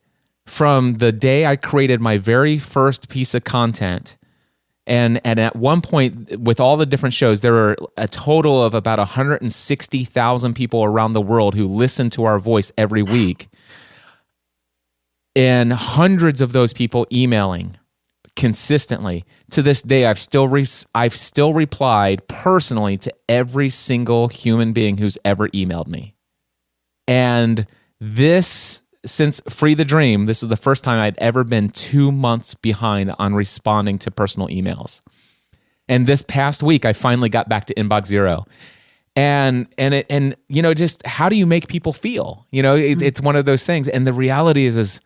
from the day I created my very first piece of content, and at one point with all the different shows, there were a total of about 160,000 people around the world who listen to our voice every week, and hundreds of those people emailing consistently. To this day, I've still replied personally to every single human being who's ever emailed me. And this, since Free the Dream, this is the first time I'd ever been 2 months behind on responding to personal emails. And this past week, I finally got back to inbox zero. And just how do you make people feel? It's one of those things. And the reality is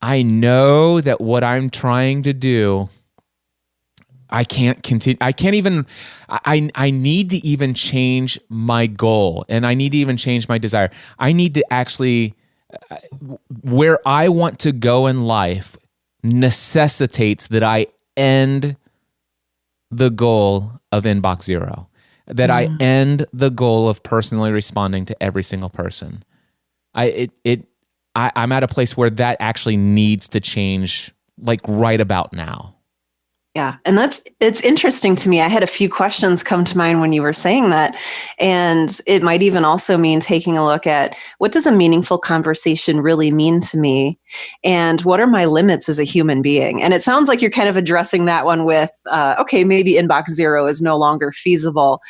I know that what I'm trying to do, I can't continue. I can't even, I need to even change my goal and I need to even change my desire. I need to actually, where I want to go in life necessitates that I end the goal of inbox zero, that I end the goal of personally responding to every single person. I'm at a place where that actually needs to change, like right about now. Yeah. And it's interesting to me. I had a few questions come to mind when you were saying that. And it might even also mean taking a look at what does a meaningful conversation really mean to me? And what are my limits as a human being? And it sounds like you're kind of addressing that one with, okay, maybe inbox zero is no longer feasible.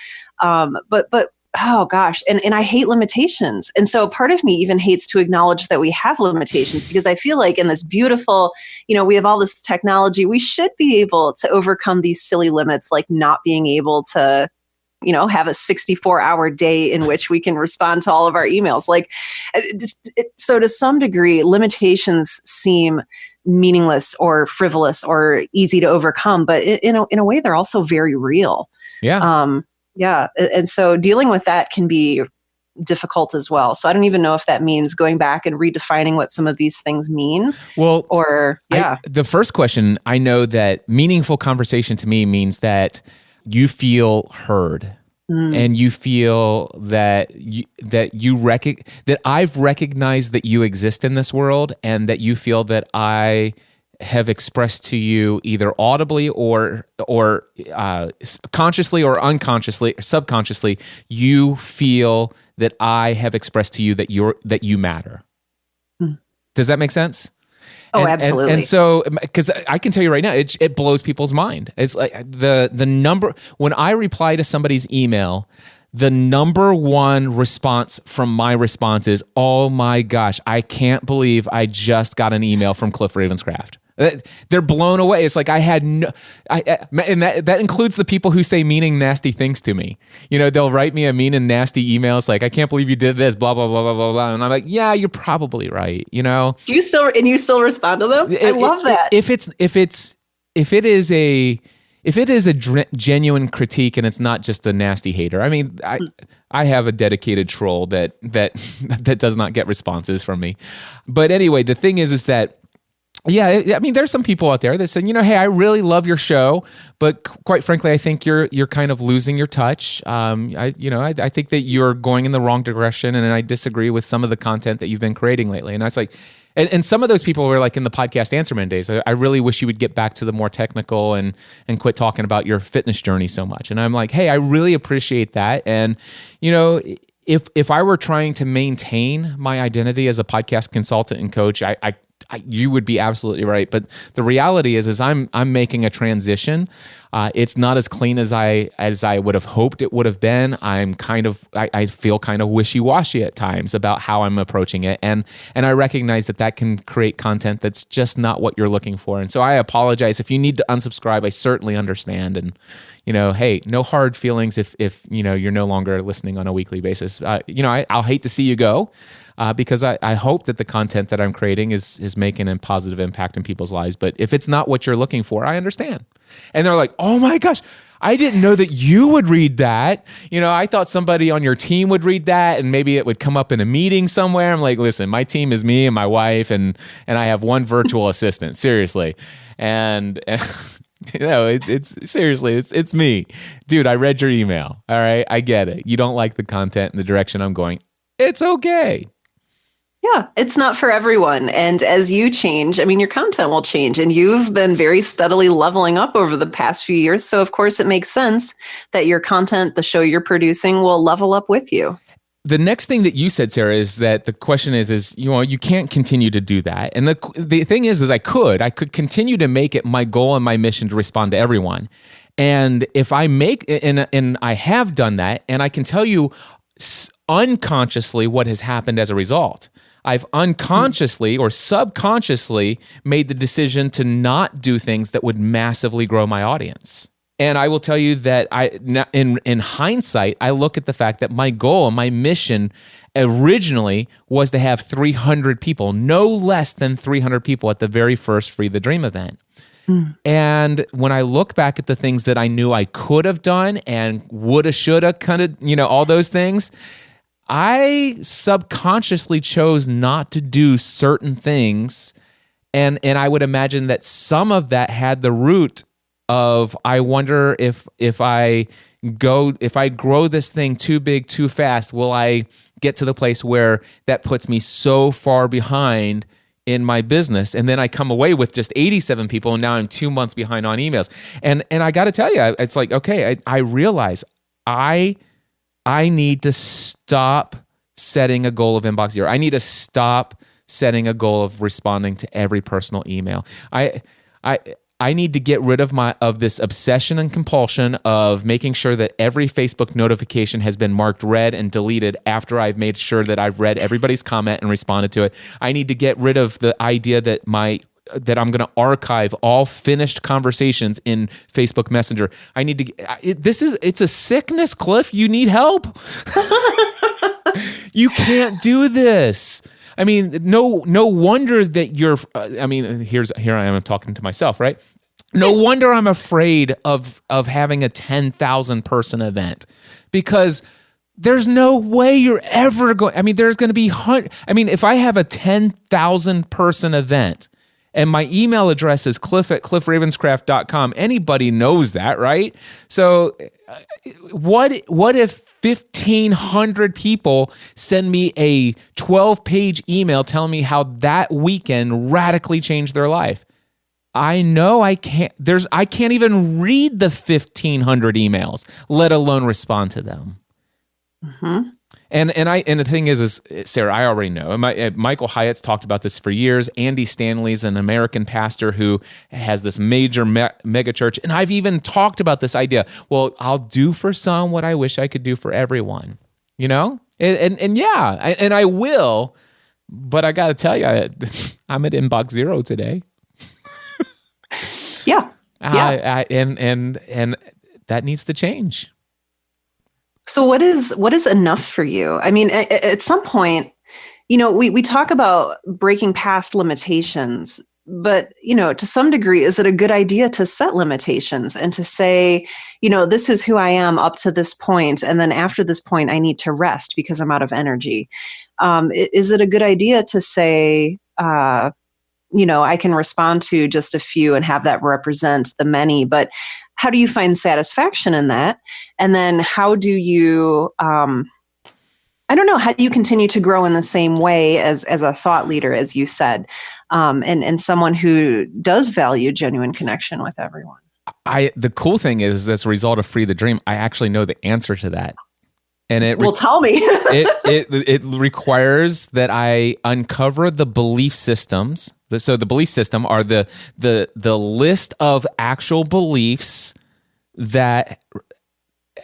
But oh gosh, and I hate limitations. And so part of me even hates to acknowledge that we have limitations, because I feel like in this beautiful, we have all this technology, we should be able to overcome these silly limits, like not being able to, have a 64-hour day in which we can respond to all of our emails. So to some degree, limitations seem meaningless or frivolous or easy to overcome, but in a way, they're also very real. Yeah. Yeah. And so dealing with that can be difficult as well. So I don't even know if that means going back and redefining what some of these things mean. Well, or yeah. The first question, I know that meaningful conversation to me means that you feel heard. And you feel that that I've recognized that you exist in this world, and that you feel that I have expressed to you either audibly or consciously or unconsciously or subconsciously, you feel that I have expressed to you that you matter. Does that make sense? Oh, absolutely. And so, because I can tell you right now, it blows people's mind. It's like the number, when I reply to somebody's email, the number one response from my response is, oh my gosh, I can't believe I just got an email from Cliff Ravenscraft. They're blown away. It's like and that includes the people who say mean and nasty things to me. They'll write me a mean and nasty emails like, I can't believe you did this, blah, blah, blah, blah, blah, blah. And I'm like, yeah, you're probably right. Do you still respond to them? I love that. If it is a genuine critique and it's not just a nasty hater. I mean, I have a dedicated troll that does not get responses from me. But anyway, the thing is that, yeah, I mean, there's some people out there that say, hey, I really love your show, but quite frankly, I think you're kind of losing your touch. I think that you're going in the wrong direction, and I disagree with some of the content that you've been creating lately. And I was like, and some of those people were like in the podcast Answer Man days. I really wish you would get back to the more technical and quit talking about your fitness journey so much. And I'm like, hey, I really appreciate that. And if I were trying to maintain my identity as a podcast consultant and coach, you would be absolutely right. But the reality is I'm making a transition. It's not as clean as I would have hoped it would have been. I feel kind of wishy-washy at times about how I'm approaching it. And I recognize that can create content that's just not what you're looking for. And so I apologize. If you need to unsubscribe, I certainly understand. And hey, no hard feelings if you're no longer listening on a weekly basis. I'll hate to see you go. Because I hope that the content that I'm creating is making a positive impact in people's lives. But if it's not what you're looking for, I understand. And they're like, oh my gosh, I didn't know that you would read that. I thought somebody on your team would read that, and maybe it would come up in a meeting somewhere. I'm like, listen, my team is me and my wife, and I have one virtual assistant, seriously. And it's seriously, it's me. Dude, I read your email. All right, I get it. You don't like the content and the direction I'm going. It's okay. Yeah, it's not for everyone. And as you change, your content will change. And you've been very steadily leveling up over the past few years. So, of course, it makes sense that your content, the show you're producing, will level up with you. The next thing that you said, Sarah, is that the question is you can't continue to do that. And the thing is I could continue to make it my goal and my mission to respond to everyone. And if I make, and I have done that, and I can tell you unconsciously what has happened as a result. I've unconsciously or subconsciously made the decision to not do things that would massively grow my audience. And I will tell you that in hindsight, I look at the fact that my goal, my mission originally was to have 300 people, no less than 300 people at the very first Free the Dream event. And when I look back at the things that I knew I could have done and woulda, shoulda, kind of, all those things, I subconsciously chose not to do certain things. And I would imagine that some of that had the root of, I wonder if I grow this thing too big, too fast, will I get to the place where that puts me so far behind in my business, and then I come away with just 87 people, and now I'm 2 months behind on emails. And I got to tell you, it's like, okay, I realize I need to stop setting a goal of inbox zero. I need to stop setting a goal of responding to every personal email. I need to get rid of this obsession and compulsion of making sure that every Facebook notification has been marked read and deleted after I've made sure that I've read everybody's comment and responded to it. I need to get rid of the idea that I'm going to archive all finished conversations in Facebook Messenger. I need to. It's a sickness, Cliff. You need help. You can't do this. I mean, no wonder that you're. Here I am talking to myself, right? No wonder I'm afraid of having a 10,000 person event, because there's no way you're ever going. I mean, there's going to be if I have a 10,000 person event and my email address is cliff@cliffravenscraft.com, anybody knows that, right? So what if 1,500 people send me a 12-page email telling me how that weekend radically changed their life? I know I can't even read the 1,500 emails, let alone respond to them. Mm-hmm. And the thing is Sarah, I already know. Michael Hyatt's talked about this for years. Andy Stanley's an American pastor who has this major mega church, and I've even talked about this idea. Well, I'll do for some what I wish I could do for everyone. You know, and I will. But I got to tell you, I'm at inbox 0 today. Yeah. And that needs to change. So what is enough for you? I mean, at some point, we talk about breaking past limitations, but, to some degree, is it a good idea to set limitations and to say, this is who I am up to this point, and then after this point, I need to rest because I'm out of energy? Is it a good idea to say, I can respond to just a few and have that represent the many, but how do you find satisfaction in that? And then how do you, how do you continue to grow in the same way as a thought leader, as you said, and someone who does value genuine connection with everyone? The cool thing is, as a result of Free the Dream, I actually know the answer to that. And tell me. it requires that I uncover the belief systems. So the belief system are the list of actual beliefs that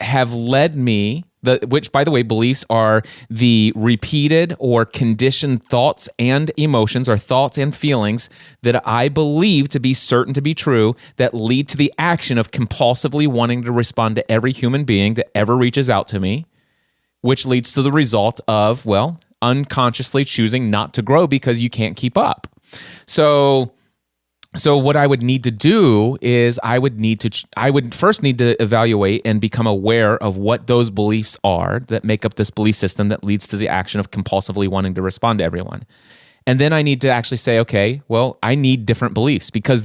have led me, which, by the way, beliefs are the repeated or conditioned thoughts and emotions, or thoughts and feelings that I believe to be certain to be true, that lead to the action of compulsively wanting to respond to every human being that ever reaches out to me, which leads to the result of, unconsciously choosing not to grow because you can't keep up. So what I would need to do is I would first need to evaluate and become aware of what those beliefs are that make up this belief system that leads to the action of compulsively wanting to respond to everyone. And then I need to actually say, okay, I need different beliefs, because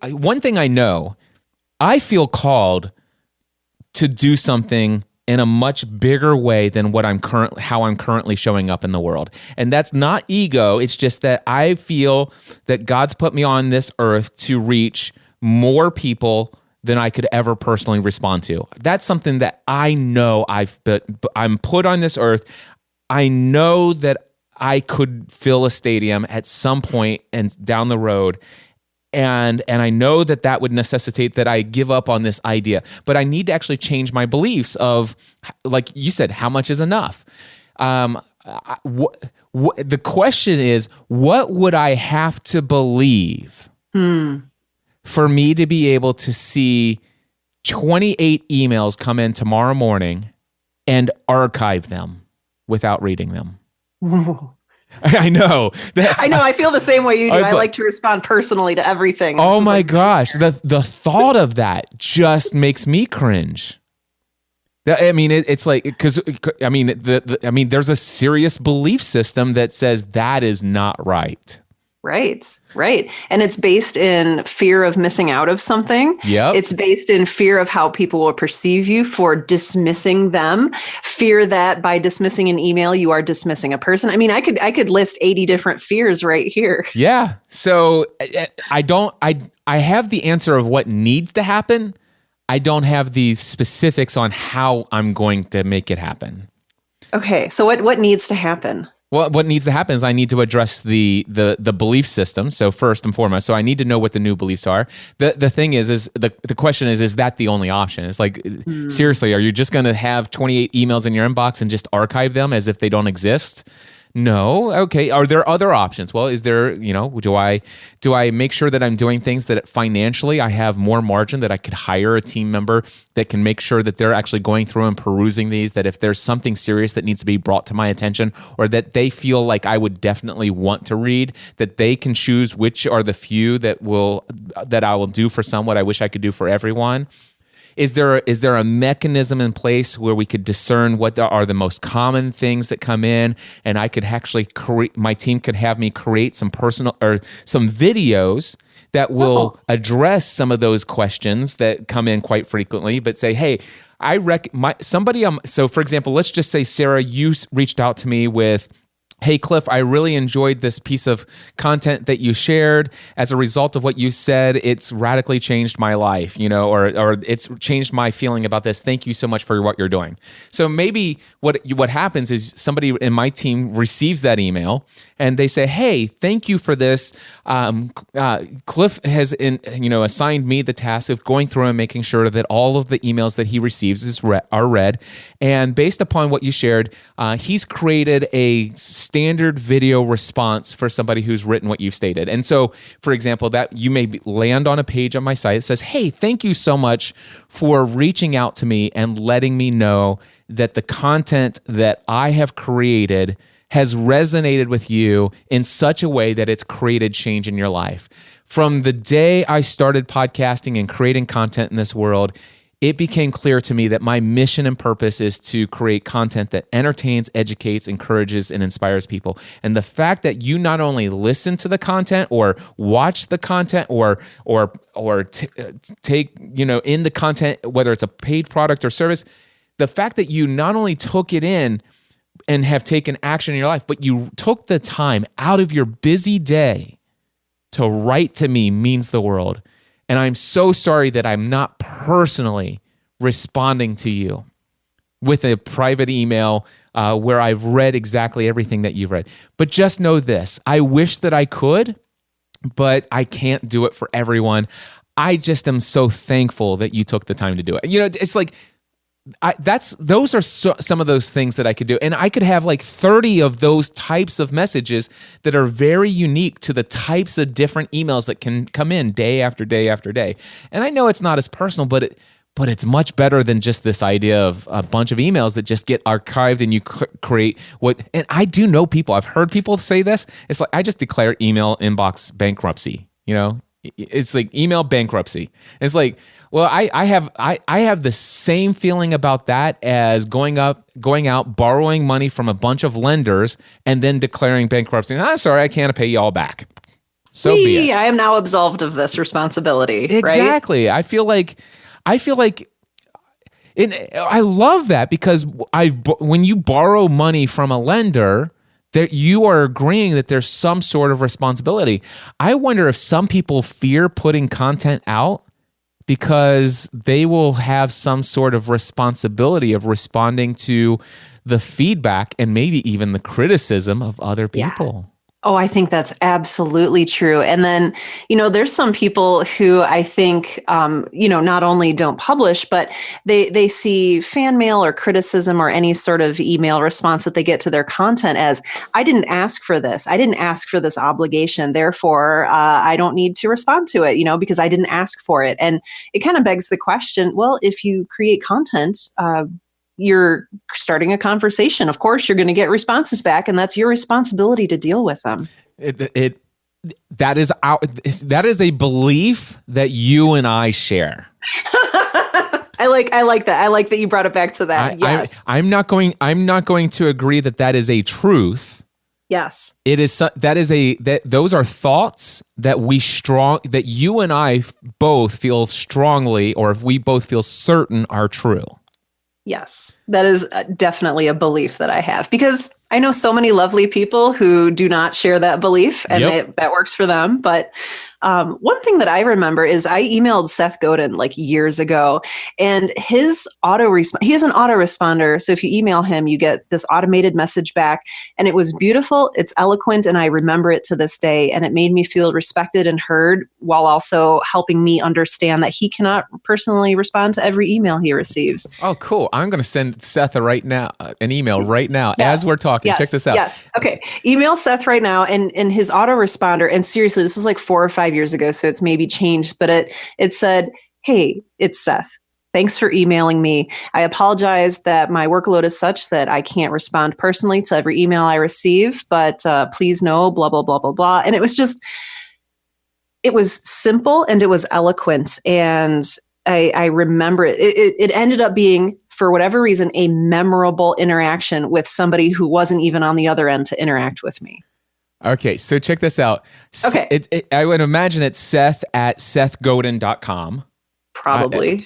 one thing I know, I feel called to do something in a much bigger way than how I'm currently showing up in the world. And that's not ego. It's just that I feel that God's put me on this earth to reach more people than I could ever personally respond to. That's something that I know I'm put on this earth. I know that I could fill a stadium at some point and down the road. And I know that would necessitate that I give up on this idea. But I need to actually change my beliefs of, like you said, how much is enough? The question is, what would I have to believe for me to be able to see 28 emails come in tomorrow morning and archive them without reading them? I know. I feel the same way you do. I like to respond personally to everything. Oh my gosh. The thought of that just makes me cringe. I mean, it's like, because there's a serious belief system that says that is not right. Right. And it's based in fear of missing out of something. Yep. It's based in fear of how people will perceive you for dismissing them. Fear that by dismissing an email, you are dismissing a person. I mean, I could list 80 different fears right here. Yeah. So I have the answer of what needs to happen. I don't have the specifics on how I'm going to make it happen. Okay. So what needs to happen? Well, what needs to happen is I need to address the belief system. So first and foremost, so I need to know what the new beliefs are. The thing is the question is that the only option? It's like, seriously, are you just going to have 28 emails in your inbox and just archive them as if they don't exist? No. Okay. Are there other options? Well, is there, do I make sure that I'm doing things that financially I have more margin, that I could hire a team member that can make sure that they're actually going through and perusing these, that if there's something serious that needs to be brought to my attention, or that they feel like I would definitely want to read, that they can choose which are the few that I will do for some what I wish I could do for everyone. Is there a mechanism in place where we could discern what are the most common things that come in, and I could actually my team could have me create some personal or some videos that will address some of those questions that come in quite frequently, but say, hey, so for example, let's just say, Sarah, you reached out to me with, hey, Cliff, I really enjoyed this piece of content that you shared. As a result of what you said, it's radically changed my life, or it's changed my feeling about this. Thank you so much for what you're doing. So maybe what happens is somebody in my team receives that email and they say, hey, thank you for this. Cliff has assigned me the task of going through and making sure that all of the emails that he receives are read. And based upon what you shared, he's created a standard video response for somebody who's written what you've stated. And so, for example, that you may land on a page on my site that says, hey, thank you so much for reaching out to me and letting me know that the content that I have created has resonated with you in such a way that it's created change in your life. From the day I started podcasting and creating content in this world, it became clear to me that my mission and purpose is to create content that entertains, educates, encourages, and inspires people. And the fact that you not only listen to the content or watch the content or take, in the content, whether it's a paid product or service, the fact that you not only took it in and have taken action in your life, but you took the time out of your busy day to write to me means the world. And I'm so sorry that I'm not personally responding to you with a private email where I've read exactly everything that you've read. But just know this, I wish that I could, but I can't do it for everyone. I just am so thankful that you took the time to do it. It's like, those are some of those things that I could do. And I could have like 30 of those types of messages that are very unique to the types of different emails that can come in day after day after day. And I know it's not as personal, but it's much better than just this idea of a bunch of emails that just get archived and you create and I do know people, I've heard people say this. It's like, I just declare email inbox bankruptcy, It's like email bankruptcy. It's like, well, I have the same feeling about that as going out, borrowing money from a bunch of lenders and then declaring bankruptcy. I'm sorry, I can't pay you all back. So be it. I am now absolved of this responsibility. Exactly. Right? I feel like, I love that because when you borrow money from a lender, that you are agreeing that there's some sort of responsibility. I wonder if some people fear putting content out because they will have some sort of responsibility of responding to the feedback and maybe even the criticism of other people. Oh, I think that's absolutely true. And then, there's some people who I think, not only don't publish, but they see fan mail or criticism or any sort of email response that they get to their content as, I didn't ask for this. I didn't ask for this obligation. Therefore, I don't need to respond to it, because I didn't ask for it. And it kind of begs the question, well, if you create content, you're starting a conversation. Of course, you're going to get responses back, and that's your responsibility to deal with them. That is a belief that you and I share. I like that. I like that you brought it back to that. Yes. I'm not going to agree that is a truth. Yes. It is that those are thoughts that that you and I both feel strongly, or if we both feel certain, are true. Yes. That is definitely a belief that I have, because I know so many lovely people who do not share that belief, and that works for them. But one thing that I remember is I emailed Seth Godin like years ago, and his he is an autoresponder. So if you email him, you get this automated message back, and it was beautiful. It's eloquent, and I remember it to this day. And it made me feel respected and heard, while also helping me understand that he cannot personally respond to every email he receives. Oh, cool. I'm going to send Seth an email right now as we're talking. Yes, check this out. Yes. Okay. Email Seth right now, and his autoresponder. And seriously, this was like 4 or 5 years ago, so it's maybe changed, but it said, "Hey, it's Seth. Thanks for emailing me. I apologize that my workload is such that I can't respond personally to every email I receive, but please know, blah, blah, blah, blah, blah." And it was simple and it was eloquent. And I remember it. It ended up being, for whatever reason, a memorable interaction with somebody who wasn't even on the other end to interact with me. Okay, so check this out. Okay. I would imagine it's Seth at sethgodin.com. Probably.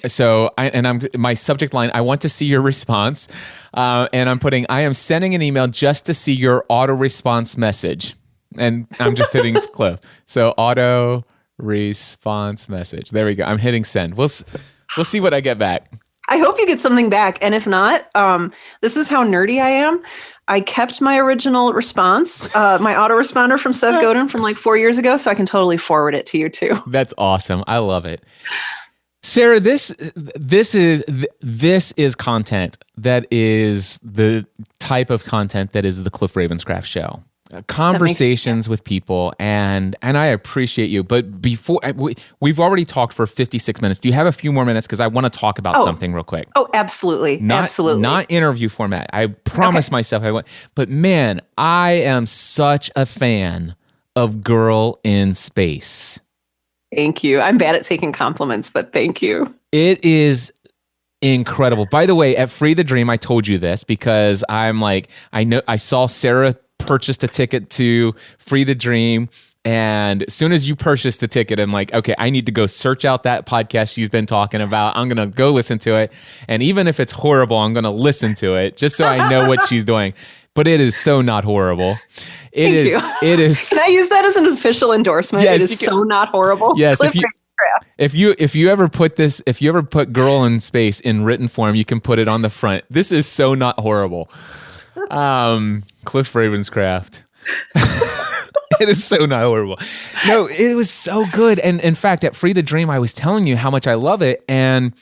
My subject line, I want to see your response. And I'm putting, I am sending an email just to see your auto response message. And I'm just hitting clip. So auto response message. There we go. I'm hitting send. We'll see what I get back. I hope you get something back. And if not, this is how nerdy I am. I kept my original response, my autoresponder from Seth Godin from like 4 years ago, so I can totally forward it to you too. That's awesome. I love it. Sarah, this is content that is the type of content that is the Cliff Ravenscraft Show. Conversations with people, and I appreciate you. But before we've already talked for 56 minutes. Do you have a few more minutes? Because I want to talk about something real quick. Oh, absolutely. Absolutely. Not interview format. I promised myself I would. But man, I am such a fan of Girl in Space. Thank you. I'm bad at taking compliments, but thank you. It is incredible. By the way, at Free the Dream, I told you this because I'm like, I saw Sara purchased a ticket to Free the Dream, and as soon as you purchased the ticket, I'm like, okay, I need to go search out that podcast she's been talking about. I'm gonna go listen to it, and even if it's horrible, I'm gonna listen to it just so I know what she's doing. But it is so not horrible. It is. Can I use that as an official endorsement? Yes, it is so not horrible. Yes. If you ever put Girl in Space in written form, you can put it on the front. This is so not horrible. Cliff Ravenscraft. It is so not horrible. No, it was so good. And in fact, at Free the Dream, I was telling you how much I love it. And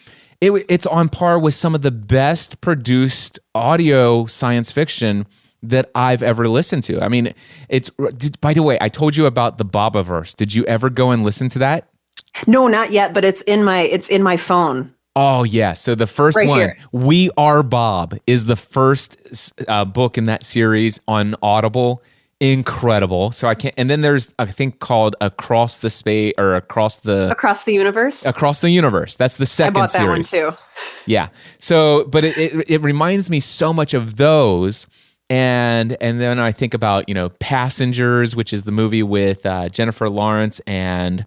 it's on par with some of the best produced audio science fiction that I've ever listened to. I mean, by the way, I told you about the Bobaverse. Did you ever go and listen to that? No, not yet, but it's in my phone. Oh, yeah. So the first one, here. We Are Bob, is the first book in that series on Audible. Incredible. So I can't. And then there's a thing called Across the Space or Across the Universe. Across the Universe. That's the second series. I bought that one too. Yeah. So, but it reminds me so much of those. And then I think about, Passengers, which is the movie with Jennifer Lawrence and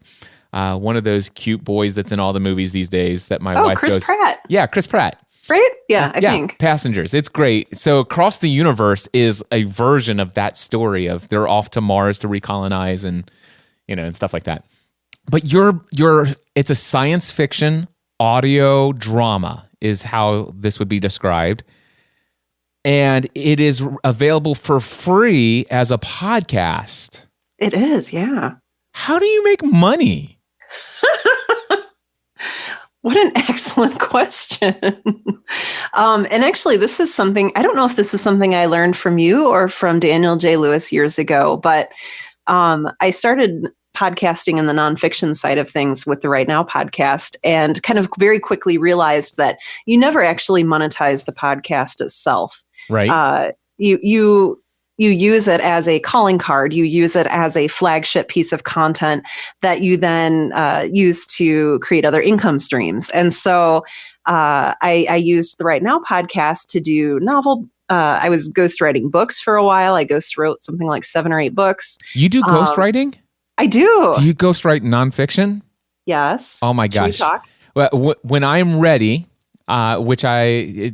one of those cute boys that's in all the movies these days that my wife Chris Pratt. Yeah, Chris Pratt. Right? Yeah, I think. Passengers. It's great. So Across the Universe is a version of that story of they're off to Mars to recolonize and, and stuff like that. But it's a science fiction audio drama is how this would be described. And it is available for free as a podcast. It is, yeah. How do you make money? What an excellent question. And actually, this is something, I don't know if this is something I learned from you or from Daniel J. Lewis years ago, but I started podcasting in the nonfiction side of things with the Right Now podcast and kind of very quickly realized that you never actually monetize the podcast itself. Right. You use it as a calling card. You use it as a flagship piece of content that you then use to create other income streams. And so I used the Right Now podcast to do novel. I was ghostwriting books for a while. I ghostwrote something like 7 or 8 books. You do ghostwriting? I do. Do you ghostwrite nonfiction? Yes. Oh my gosh. Should we talk? Well, when I'm ready, which I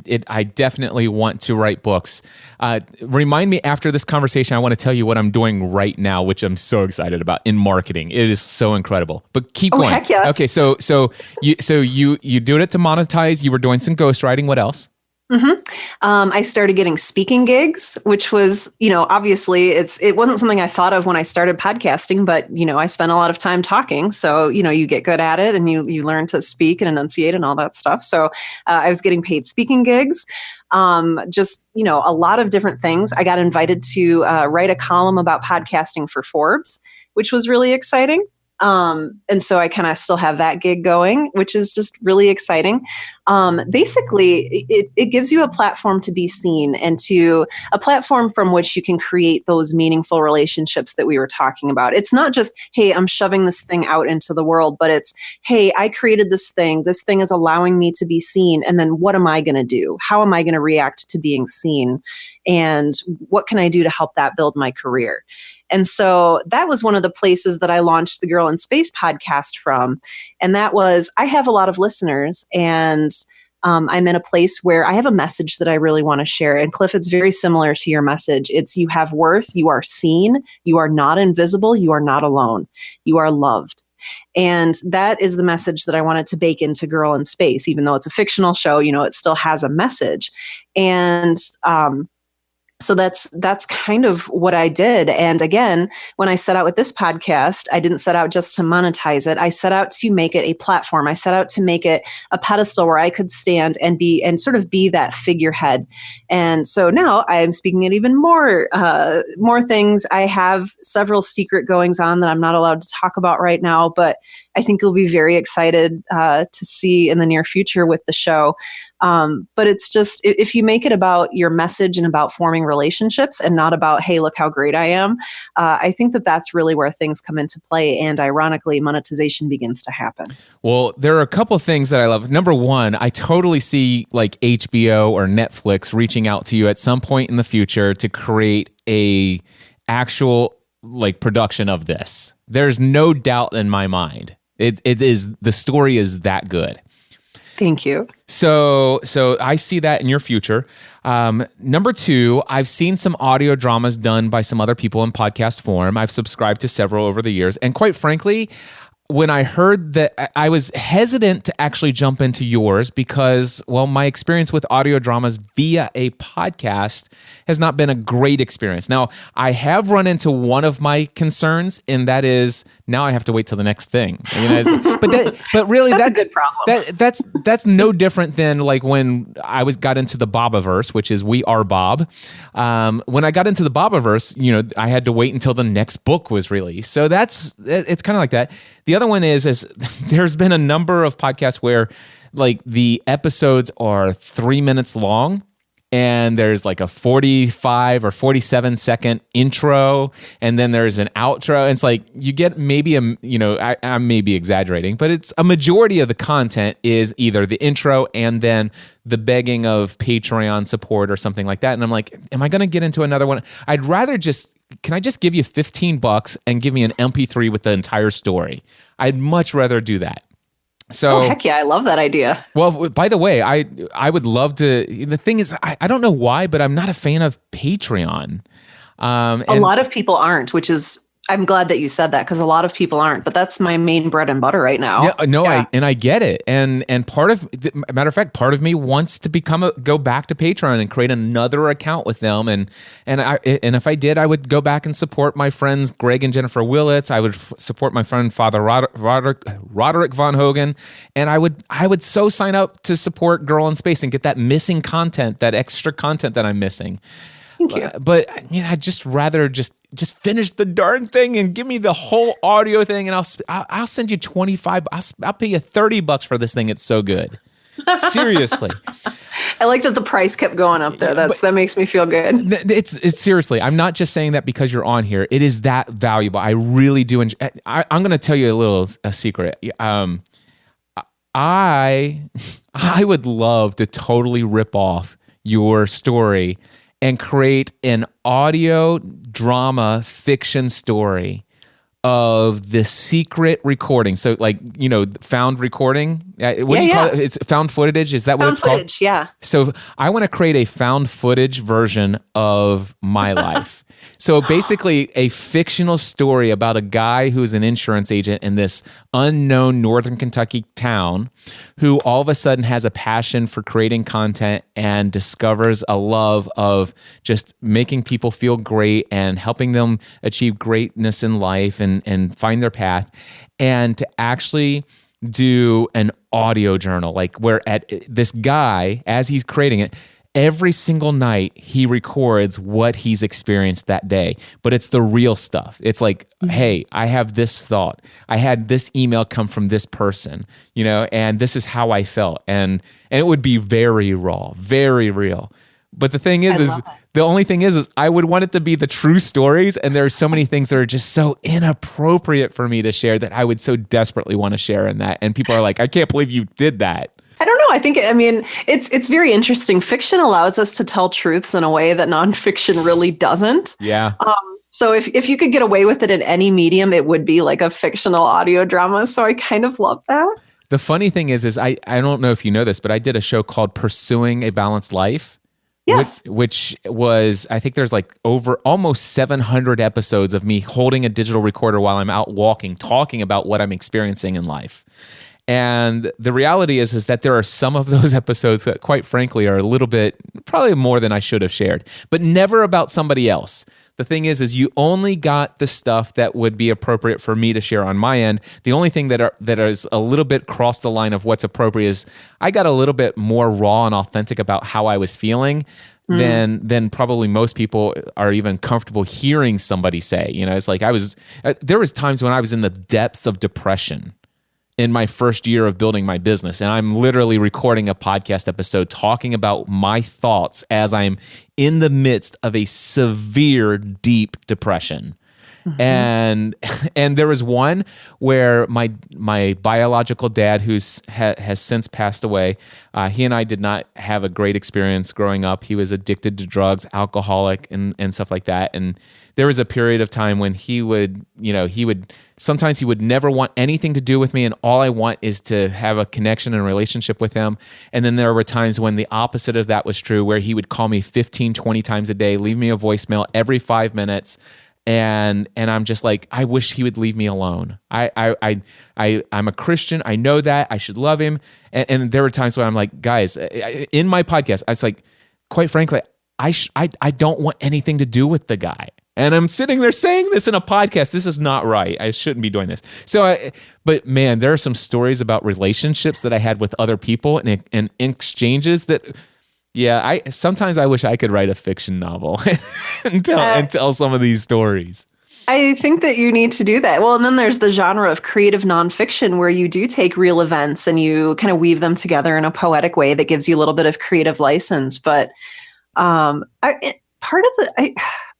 definitely want to write books. Remind me after this conversation, I want to tell you what I'm doing right now, which I'm so excited about in marketing. It is so incredible. But keep going. Heck yes. Okay, so you doing it to monetize. You were doing some ghostwriting. What else? I started getting speaking gigs, which was, obviously it wasn't something I thought of when I started podcasting, but, I spent a lot of time talking. So, you get good at it and you learn to speak and enunciate and all that stuff. So I was getting paid speaking gigs, just, a lot of different things. I got invited to write a column about podcasting for Forbes, which was really exciting. And so I kind of still have that gig going, which is just really exciting. Basically, it gives you a platform to be seen and to a platform from which you can create those meaningful relationships that we were talking about. It's not just, hey, I'm shoving this thing out into the world, but it's, hey, I created this thing. This thing is allowing me to be seen. And then what am I going to do? How am I going to react to being seen? And what can I do to help that build my career? And so that was one of the places that I launched the Girl in Space podcast from. And that was, I have a lot of listeners and I'm in a place where I have a message that I really want to share. And Cliff, it's very similar to your message. It's you have worth, you are seen, you are not invisible, you are not alone, you are loved. And that is the message that I wanted to bake into Girl in Space, even though it's a fictional show, it still has a message. And so that's kind of what I did. And again, when I set out with this podcast, I didn't set out just to monetize it. I set out to make it a platform. I set out to make it a pedestal where I could stand and sort of be that figurehead. And so now I'm speaking at even more things. I have several secret goings on that I'm not allowed to talk about right now, but I think you'll be very excited to see in the near future with the show. But it's just, if you make it about your message and about forming relationships and not about, hey, look how great I am, I think that's really where things come into play. And ironically, monetization begins to happen. Well, there are a couple of things that I love. Number one, I totally see like HBO or Netflix reaching out to you at some point in the future to create a actual like production of this. There's no doubt in my mind. It is, the story is that good. Thank you. So I see that in your future. Number two, I've seen some audio dramas done by some other people in podcast form. I've subscribed to several over the years. And quite frankly, when I heard that, I was hesitant to actually jump into yours because, well, my experience with audio dramas via a podcast has not been a great experience. Now, I have run into one of my concerns, and that is now I have to wait till the next thing. But really, that's a good problem. That's no different than like when I got into the Bobaverse, which is We Are Bob. When I got into the Bobaverse, I had to wait until the next book was released. So it's kind of like that. The other one is there's been a number of podcasts where like the episodes are 3 minutes long and there's like a 45 or 47 second intro and then there's an outro. And it's like you get maybe I may be exaggerating, but it's a majority of the content is either the intro and then the begging of Patreon support or something like that. And I'm like, am I going to get into another one? I'd rather can I just give you $15 and give me an MP3 with the entire story? I'd much rather do that. So, heck yeah, I love that idea. Well, by the way, I would love to. The thing is, I don't know why, but I'm not a fan of Patreon. A lot of people aren't, which is, I'm glad that you said that because a lot of people aren't, but that's my main bread and butter right now. Yeah, no, yeah. I get it. And matter of fact, part of me wants to go back to Patreon and create another account with them. And if I did, I would go back and support my friends, Greg and Jennifer Willits. I would support my friend, Father Roderick Von Hogan. And I would so sign up to support Girl in Space and get that missing content, that extra content that I'm missing. Thank you. But I'd just rather just finish the darn thing and give me the whole audio thing, and I'll send you 25. I'll pay you $30 for this thing. It's so good. Seriously. I like that the price kept going up there. That makes me feel good. It's seriously. I'm not just saying that because you're on here. It is that valuable. I really do enjoy. I'm going to tell you a secret. I would love to totally rip off your story and create an audio drama fiction story of the secret recording. So like, found recording. What do you call it? It's found footage. Is that what it's called? Found footage, yeah. So I want to create a found footage version of my life. So basically a fictional story about a guy who's an insurance agent in this unknown Northern Kentucky town who all of a sudden has a passion for creating content and discovers a love of just making people feel great and helping them achieve greatness in life and find their path. And to actually do an audio journal, like where at this guy, as he's creating it, every single night he records what he's experienced that day, but it's the real stuff. It's like, hey, I have this thought. I had this email come from this person, and this is how I felt. And it would be very raw, very real. But the thing is the only thing is I would want it to be the true stories. And there are so many things that are just so inappropriate for me to share that I would so desperately want to share in that. And people are like, I can't believe you did that. I don't know. It's very interesting. Fiction allows us to tell truths in a way that nonfiction really doesn't. Yeah. So if you could get away with it in any medium, it would be like a fictional audio drama. So I kind of love that. The funny thing is I don't know if you know this, but I did a show called Pursuing a Balanced Life. Yes. Which was, I think there's like over almost 700 episodes of me holding a digital recorder while I'm out walking, talking about what I'm experiencing in life. And the reality is that there are some of those episodes that, quite frankly, are a little bit, probably more than I should have shared, but never about somebody else. The thing is you only got the stuff that would be appropriate for me to share on my end. The only thing that is a little bit crossed the line of what's appropriate is I got a little bit more raw and authentic about how I was feeling than probably most people are even comfortable hearing somebody say. It's like there was times when I was in the depths of depression in my first year of building my business. And I'm literally recording a podcast episode talking about my thoughts as I'm in the midst of a severe, deep depression. And there was one where my biological dad, who's has since passed away, he and I did not have a great experience growing up. He was addicted to drugs, alcoholic, and stuff like that. And there was a period of time when sometimes he would never want anything to do with me, and all I want is to have a connection and relationship with him. And then there were times when the opposite of that was true, where he would call me 15, 20 times a day, leave me a voicemail every 5 minutes. And I'm just like, I wish he would leave me alone. I'm a Christian. I know that I should love him. And there were times when I'm like, guys, in my podcast, I was like, quite frankly, I don't want anything to do with the guy. And I'm sitting there saying this in a podcast. This is not right. I shouldn't be doing this. But man, there are some stories about relationships that I had with other people and exchanges that, yeah, sometimes I wish I could write a fiction novel and tell some of these stories. I think that you need to do that. Well, and then there's the genre of creative nonfiction where you do take real events and you kind of weave them together in a poetic way that gives you a little bit of creative license. But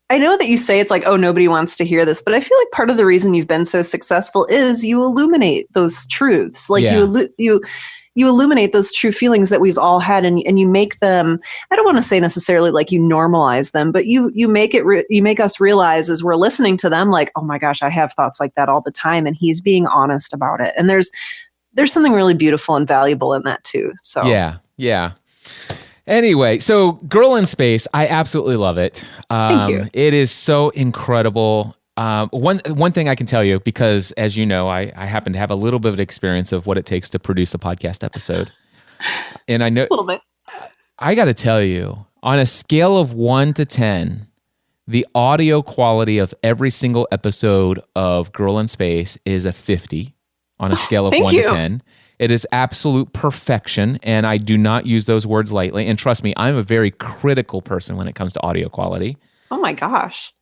I know that you say it's like, oh, nobody wants to hear this, but I feel like part of the reason you've been so successful is you illuminate those truths. Like you illuminate those true feelings that we've all had, and you make them, I don't want to say necessarily like you normalize them, but you make us realize as we're listening to them, like, oh my gosh, I have thoughts like that all the time. And he's being honest about it. And there's something really beautiful and valuable in that too. So yeah. Anyway, so Girl in Space, I absolutely love it. Thank you. It is so incredible. One thing I can tell you, because as you know, I happen to have a little bit of experience of what it takes to produce a podcast episode. And I know a little bit. I got to tell you, on a scale of 1 to 10, the audio quality of every single episode of Girl in Space is a 50 on a scale of 1 to 10. It is absolute perfection, and I do not use those words lightly. And trust me, I'm a very critical person when it comes to audio quality. Oh my gosh.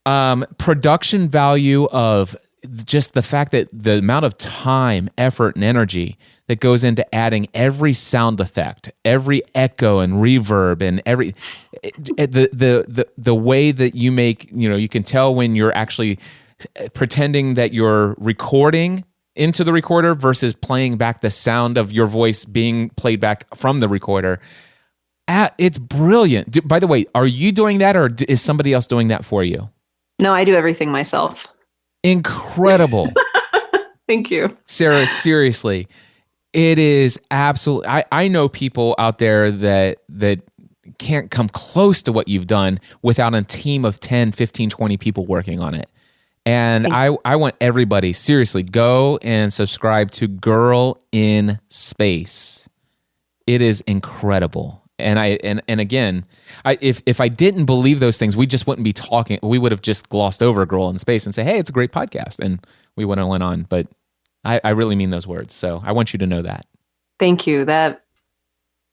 Production value of just the fact that the amount of time, effort, and energy that goes into adding every sound effect, every echo and reverb, and the way that you make, you can tell when you're actually pretending that you're recording into the recorder versus playing back the sound of your voice being played back from the recorder. It's brilliant. By the way, are you doing that, or is somebody else doing that for you? No, I do everything myself. Incredible. Thank you. Sara, seriously, it is absolutely, I know people out there that can't come close to what you've done without a team of 10, 15, 20 people working on it. And I want everybody, seriously, go and subscribe to Girl in Space. It is incredible. And again, if I didn't believe those things, we just wouldn't be talking. We would have just glossed over Girl in Space and say, hey, it's a great podcast. And we wouldn't have went on. But I really mean those words. So I want you to know that. Thank you.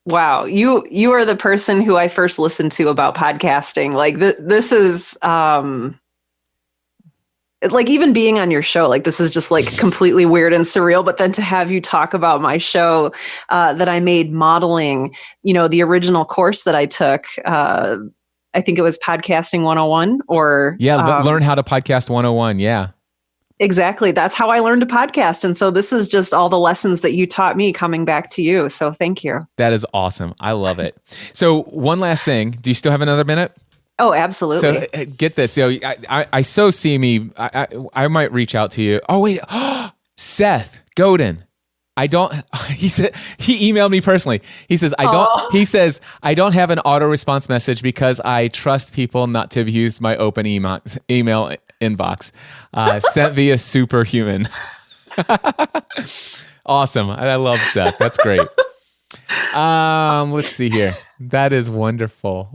Wow. You are the person who I first listened to about podcasting. Like this is, like even being on your show, like this is just like completely weird and surreal. But then to have you talk about my show that I made modeling, the original course that I took, I think it was Podcasting 101 or... Yeah, Learn How to Podcast 101. Yeah. Exactly. That's how I learned to podcast. And so this is just all the lessons that you taught me coming back to you. So thank you. That is awesome. I love it. So one last thing. Do you still have another minute? Oh, absolutely. So get this. So I so see me. I might reach out to you. Oh, wait. Seth Godin. He emailed me personally. He says, I don't have an auto response message because I trust people not to abuse my open email inbox. Sent via superhuman. Awesome. I love Seth. That's great. Let's see here. That is wonderful.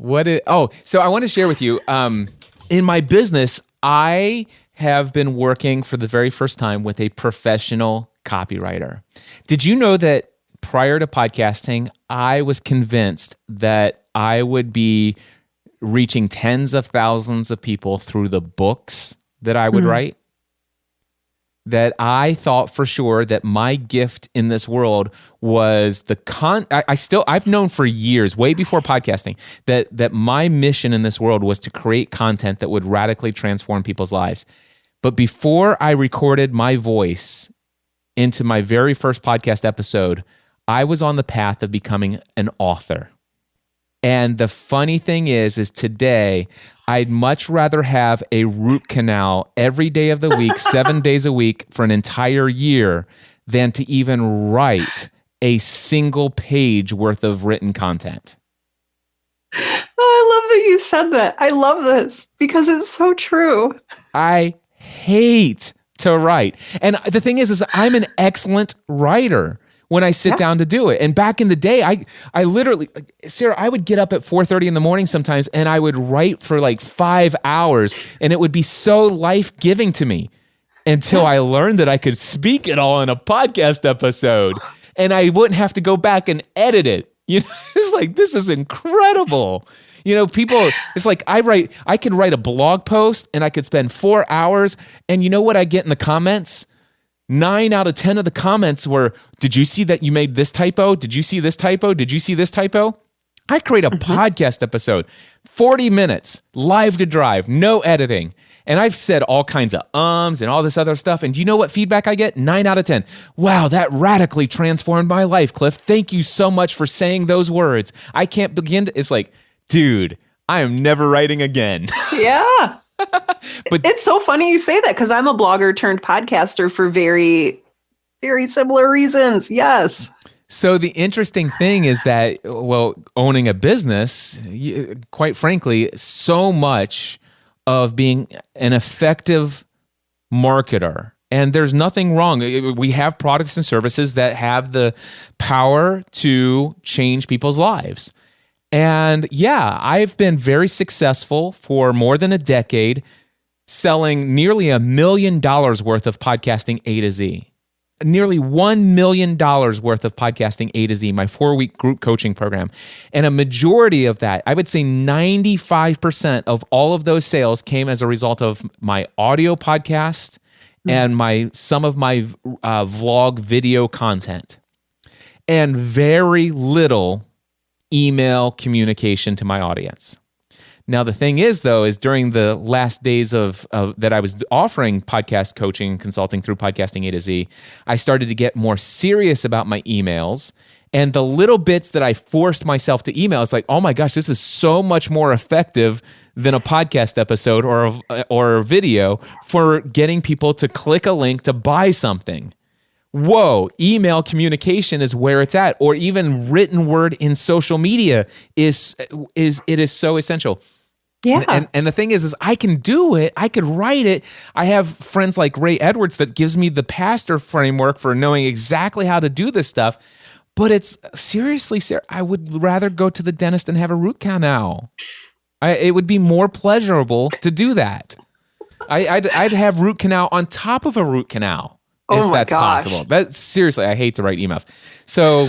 So I want to share with you, in my business, I have been working for the very first time with a professional copywriter. Did you know that prior to podcasting, I was convinced that I would be reaching tens of thousands of people through the books that I would write? That I thought for sure that my gift in this world was I've known for years, way before podcasting, that my mission in this world was to create content that would radically transform people's lives. But before I recorded my voice into my very first podcast episode, I was on the path of becoming an author. And the funny thing is today, I'd much rather have a root canal every day of the week, 7 days a week for an entire year than to even write a single page worth of written content. Oh, I love that you said that. I love this because it's so true. I hate to write. And the thing is I'm an excellent writer when I sit down to do it. And back in the day, I literally, Sara, I would get up at 4:30 in the morning sometimes and I would write for like 5 hours and it would be so life-giving to me until I learned that I could speak it all in a podcast episode and I wouldn't have to go back and edit it. It's like, this is incredible. People, it's like I could write a blog post and I could spend 4 hours and you know what I get in the comments? 9 out of 10 of the comments were, did you see that you made this typo? Did you see this typo? Did you see this typo? I create a podcast episode, 40 minutes, live to drive, no editing. And I've said all kinds of ums and all this other stuff. And do you know what feedback I get? 9 out of 10. Wow, that radically transformed my life, Cliff. Thank you so much for saying those words. I can't begin to, it's like, dude, I am never writing again. Yeah. But it's so funny you say that because I'm a blogger turned podcaster for very, very similar reasons. Yes. So the interesting thing is that, owning a business, quite frankly, so much of being an effective marketer, and there's nothing wrong. We have products and services that have the power to change people's lives. And yeah, I've been very successful for more than a decade, selling nearly $1 million worth of podcasting A to Z. Nearly $1 million worth of podcasting A to Z, my 4-week group coaching program. And a majority of that, I would say 95% of all of those sales came as a result of my audio podcast and some of my vlog video content. And very little email communication to my audience. Now, the thing is, though, is during the last days of that I was offering podcast coaching and consulting through Podcasting A to Z, I started to get more serious about my emails And the little bits that I forced myself to email, it's like, oh my gosh, this is so much more effective than a podcast episode or a video for getting people to click a link to buy something. Whoa, email communication is where it's at, or even written word in social media is so essential. Yeah. And the thing is I can do it. I could write it. I have friends like Ray Edwards that gives me the pastor framework for knowing exactly how to do this stuff. But it's seriously, Sarah, I would rather go to the dentist and have a root canal. It would be more pleasurable to do that. I'd have root canal on top of a root canal. If that's possible. That's seriously, I hate to write emails. So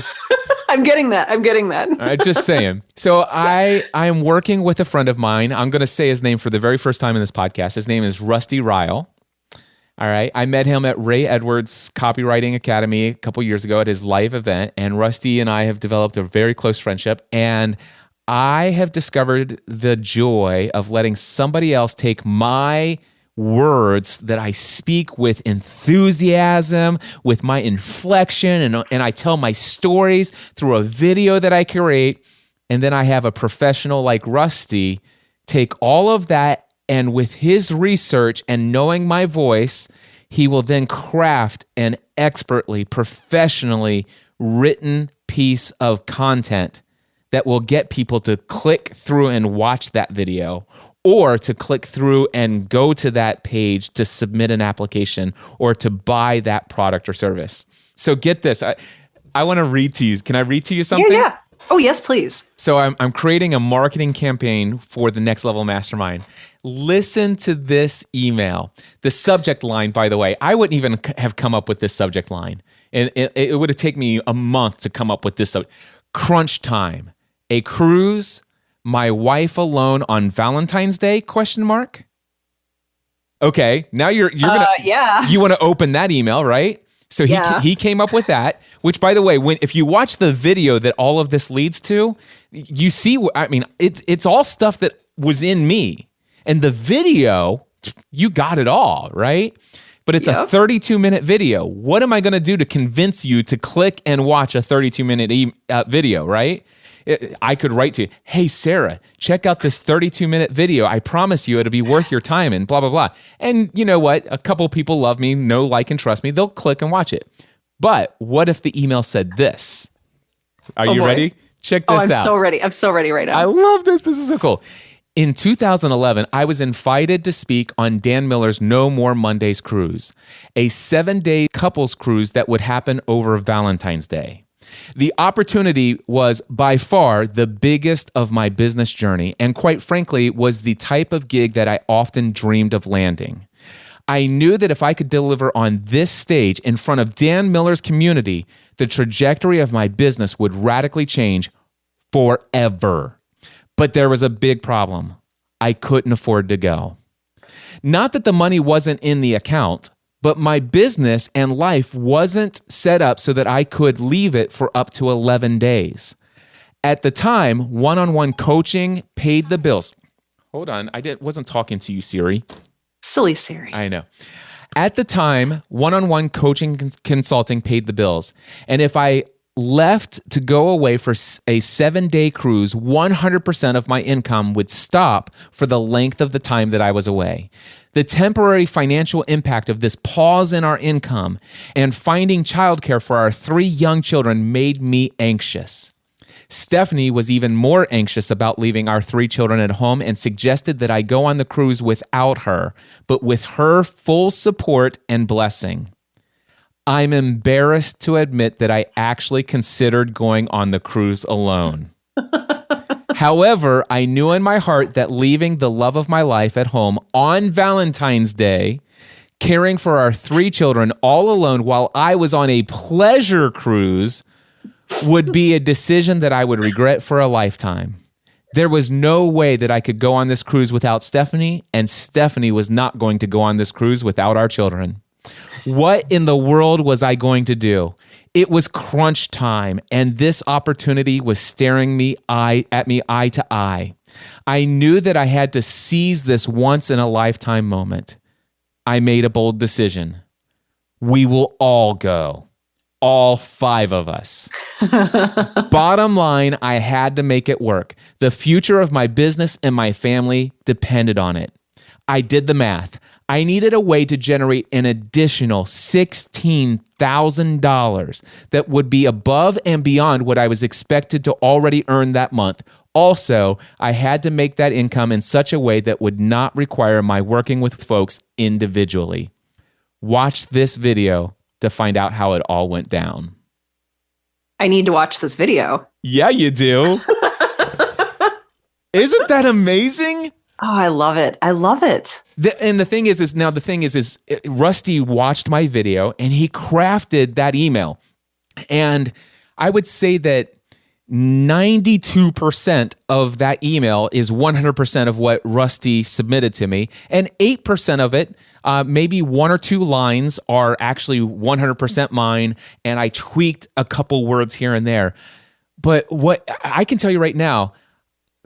I'm getting that. Just saying. So I'm working with a friend of mine. I'm going to say his name for the very first time in this podcast. His name is Rusty Ryle. All right. I met him at Ray Edwards Copywriting Academy a couple years ago at his live event. And Rusty and I have developed a very close friendship. And I have discovered the joy of letting somebody else take my words that I speak with enthusiasm, with my inflection, and I tell my stories through a video that I create. And then I have a professional like Rusty take all of that, and with his research and knowing my voice, he will then craft an expertly, professionally written piece of content that will get people to click through and watch that video, or to click through and go to that page to submit an application or to buy that product or service. So get this. I want to read to you. Can I read to you something? Yeah. Oh, yes, please. So I'm creating a marketing campaign for the Next Level Mastermind. Listen to this email. The subject line, by the way, I wouldn't even have come up with this subject line. And it would have taken me a month to come up with this subject. Crunch time. A cruise. My wife alone on Valentine's Day? ? Okay, now you're gonna you want to open that email, right? So he came up with that. Which, by the way, if you watch the video that all of this leads to, you see. I mean, it's all stuff that was in me, and the video, you got it all, right? But it's a 32-minute video. What am I going to do to convince you to click and watch a 32-minute video, right? I could write to you, hey, Sarah, check out this 32-minute video. I promise you it'll be worth your time and blah, blah, blah. And you know what? A couple people love me, know, like, and trust me. They'll click and watch it. But what if the email said this? Are you ready? Check this out. I'm so ready. I'm so ready right now. I love this. This is so cool. In 2011, I was invited to speak on Dan Miller's No More Mondays cruise, a 7-day couples cruise that would happen over Valentine's Day. The opportunity was by far the biggest of my business journey, and quite frankly, was the type of gig that I often dreamed of landing. I knew that if I could deliver on this stage in front of Dan Miller's community, the trajectory of my business would radically change forever. But there was a big problem. I couldn't afford to go. Not that the money wasn't in the account, but my business and life wasn't set up so that I could leave it for up to 11 days. At the time, one-on-one coaching paid the bills. Hold on, wasn't talking to you, Siri. Silly Siri. I know. At the time, one-on-one coaching consulting paid the bills. And if I left to go away for a 7-day cruise, 100% of my income would stop for the length of the time that I was away. The temporary financial impact of this pause in our income and finding childcare for our 3 young children made me anxious. Stephanie was even more anxious about leaving our 3 children at home and suggested that I go on the cruise without her, but with her full support and blessing. I'm embarrassed to admit that I actually considered going on the cruise alone. However, I knew in my heart that leaving the love of my life at home on Valentine's Day, caring for our 3 children all alone while I was on a pleasure cruise, would be a decision that I would regret for a lifetime. There was no way that I could go on this cruise without Stephanie, and Stephanie was not going to go on this cruise without our children. What in the world was I going to do? It was crunch time, and this opportunity was staring at me eye to eye. I knew that I had to seize this once-in-a-lifetime moment. I made a bold decision. We will all go. all 5 of us. Bottom line, I had to make it work. The future of my business and my family depended on it. I did the math. I needed a way to generate an additional $16,000 that would be above and beyond what I was expected to already earn that month. Also, I had to make that income in such a way that would not require my working with folks individually. Watch this video to find out how it all went down. I need to watch this video. Yeah, you do. Isn't that amazing? Oh, I love it. I love it. And the thing is Rusty watched my video and he crafted that email. And I would say that 92% of that email is 100% of what Rusty submitted to me. And 8% of it, maybe 1 or 2 lines are actually 100% mine. And I tweaked a couple words here and there. But what I can tell you right now,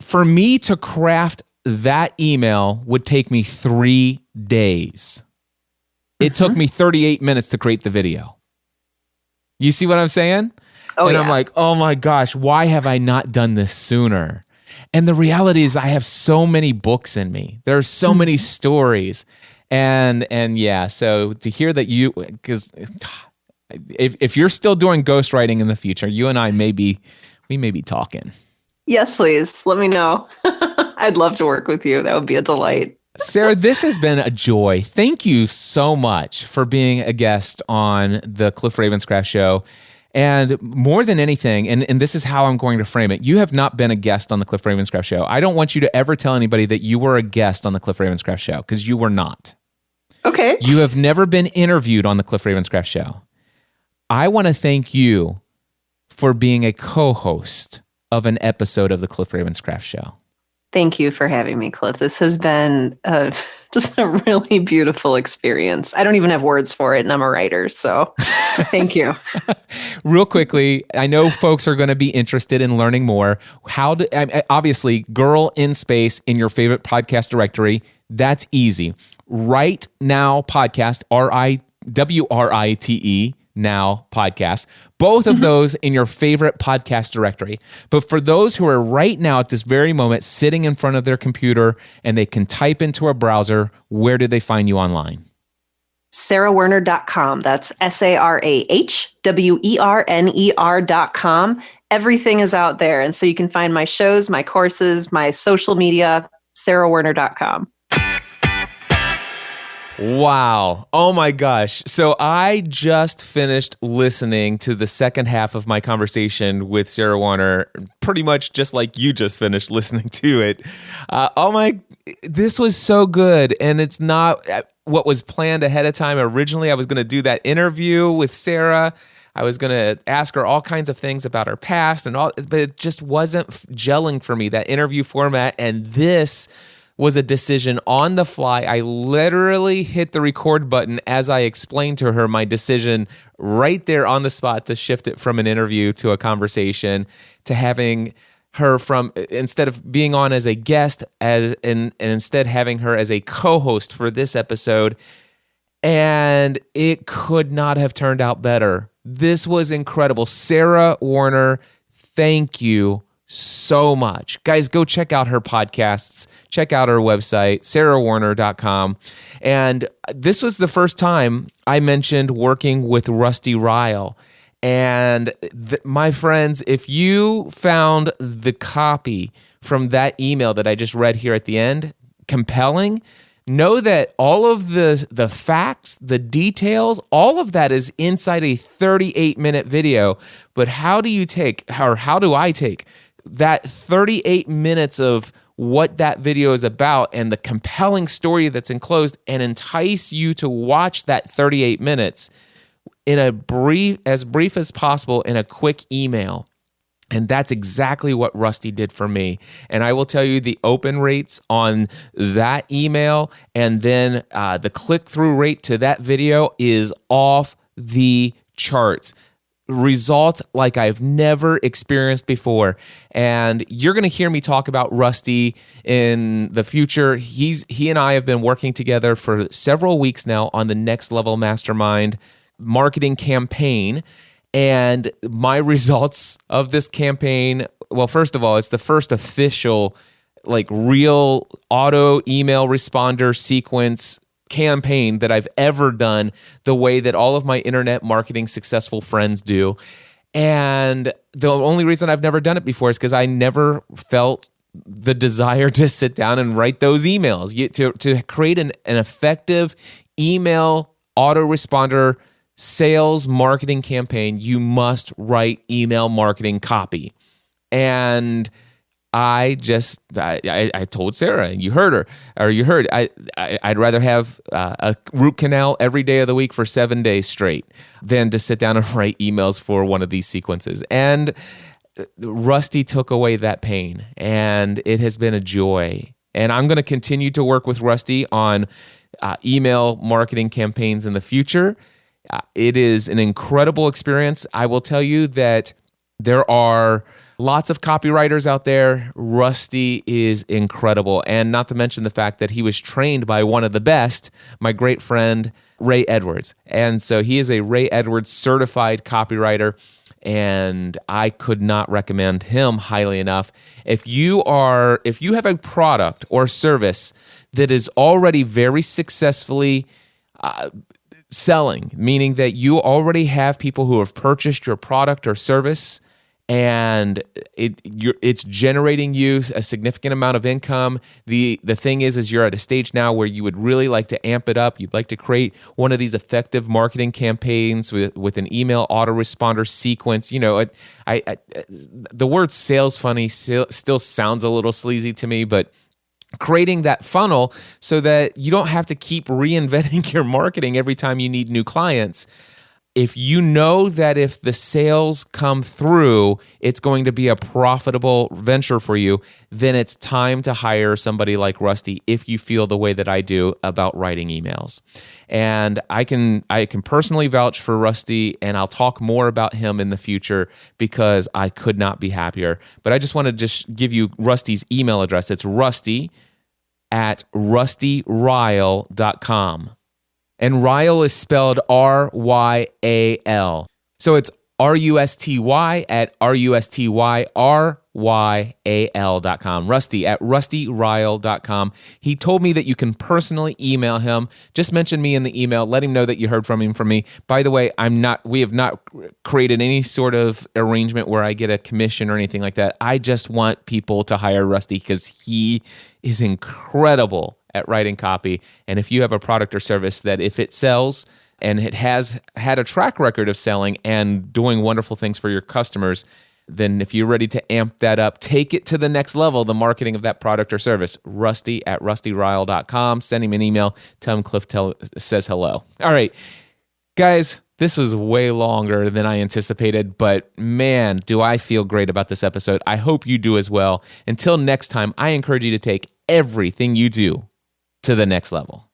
for me to craft that email would take me 3 days. It took me 38 minutes to create the video. You see what I'm saying? Oh, and yeah. I'm like, oh my gosh, why have I not done this sooner? And the reality is I have so many books in me. There are so many stories. And yeah, so to hear that because if you're still doing ghostwriting in the future, you and I may be talking. Yes, please. Let me know. I'd love to work with you. That would be a delight. Sara, this has been a joy. Thank you so much for being a guest on the Cliff Ravenscraft Show. And more than anything, and this is how I'm going to frame it, you have not been a guest on the Cliff Ravenscraft Show. I don't want you to ever tell anybody that you were a guest on the Cliff Ravenscraft Show, because you were not. Okay. You have never been interviewed on the Cliff Ravenscraft Show. I want to thank you for being a co-host of an episode of the Cliff Ravenscraft Show. Thank you for having me, Cliff. This has been just a really beautiful experience. I don't even have words for it, and I'm a writer, so thank you. Real quickly, I know folks are going to be interested in learning more. Obviously, Girl in Space in your favorite podcast directory, that's easy. Right Now Podcast, RIWRITE Now Podcast. Both of those in your favorite podcast directory. But for those who are right now at this very moment sitting in front of their computer and they can type into a browser, where do they find you online? SaraWerner.com. That's SarahWerner.com. Everything is out there. And so you can find my shows, my courses, my social media, SarahWerner.com. Wow. Oh my gosh. So I just finished listening to the second half of my conversation with Sara Werner, pretty much just like you just finished listening to it. This was so good. And it's not what was planned ahead of time. Originally, I was going to do that interview with Sara. I was going to ask her all kinds of things about her past and all, but it just wasn't gelling for me, that interview format. And this was a decision on the fly. I literally hit the record button as I explained to her my decision right there on the spot to shift it from an interview to a conversation, to having her instead of being on as a guest, and instead having her as a co-host for this episode. And it could not have turned out better. This was incredible. Sara Werner, thank you so much. Guys, go check out her podcasts. Check out her website, SarahWerner.com. And this was the first time I mentioned working with Rusty Ryle. And my friends, if you found the copy from that email that I just read here at the end compelling, know that all of the facts, the details, all of that is inside a 38-minute video. But how do I take that 38 minutes of what that video is about and the compelling story that's enclosed and entice you to watch that 38 minutes in as brief as possible in a quick email? And that's exactly what Rusty did for me. And I will tell you, the open rates on that email and then the click-through rate to that video is off the charts. Results like I've never experienced before. And you're going to hear me talk about Rusty in the future. He and I have been working together for several weeks now on the Next Level Mastermind marketing campaign. And my results of this campaign, well, first of all, it's the first official, like real auto email responder sequence campaign that I've ever done the way that all of my internet marketing successful friends do. And the only reason I've never done it before is because I never felt the desire to sit down and write those emails. To create an effective email autoresponder sales marketing campaign, you must write email marketing copy. And I told Sarah, and you heard her, or you heard, I'd rather have a root canal every day of the week for 7 days straight than to sit down and write emails for one of these sequences. And Rusty took away that pain, and it has been a joy. And I'm going to continue to work with Rusty on email marketing campaigns in the future. It is an incredible experience. I will tell you that there are lots of copywriters out there. Rusty is incredible. And not to mention the fact that he was trained by one of the best, my great friend, Ray Edwards. And so he is a Ray Edwards certified copywriter, and I could not recommend him highly enough. If you have a product or service that is already very successfully selling, meaning that you already have people who have purchased your product or service, and it's generating you a significant amount of income. The thing is you're at a stage now where you would really like to amp it up. You'd like to create one of these effective marketing campaigns with an email autoresponder sequence. You know, the word sales funny still sounds a little sleazy to me, but creating that funnel so that you don't have to keep reinventing your marketing every time you need new clients. If you know that if the sales come through, it's going to be a profitable venture for you, then it's time to hire somebody like Rusty if you feel the way that I do about writing emails. And I can personally vouch for Rusty, and I'll talk more about him in the future because I could not be happier. But I just want to just give you Rusty's email address. It's rusty@rustyryle.com. And Ryle is spelled R-Y-A-L. So it's RUSTY@RUSTYRYAL.com. Rusty@rustyryle.com. He told me that you can personally email him. Just mention me in the email. Let him know that you heard from me. By the way, we have not created any sort of arrangement where I get a commission or anything like that. I just want people to hire Rusty because he is incredible at writing copy. And if you have a product or service that if it sells and it has had a track record of selling and doing wonderful things for your customers, then if you're ready to amp that up, take it to the next level, the marketing of that product or service, rusty@rustyryle.com. Send him an email. Tell him Cliff says hello. All right, guys, this was way longer than I anticipated, but man, do I feel great about this episode. I hope you do as well. Until next time, I encourage you to take everything you do to the next level.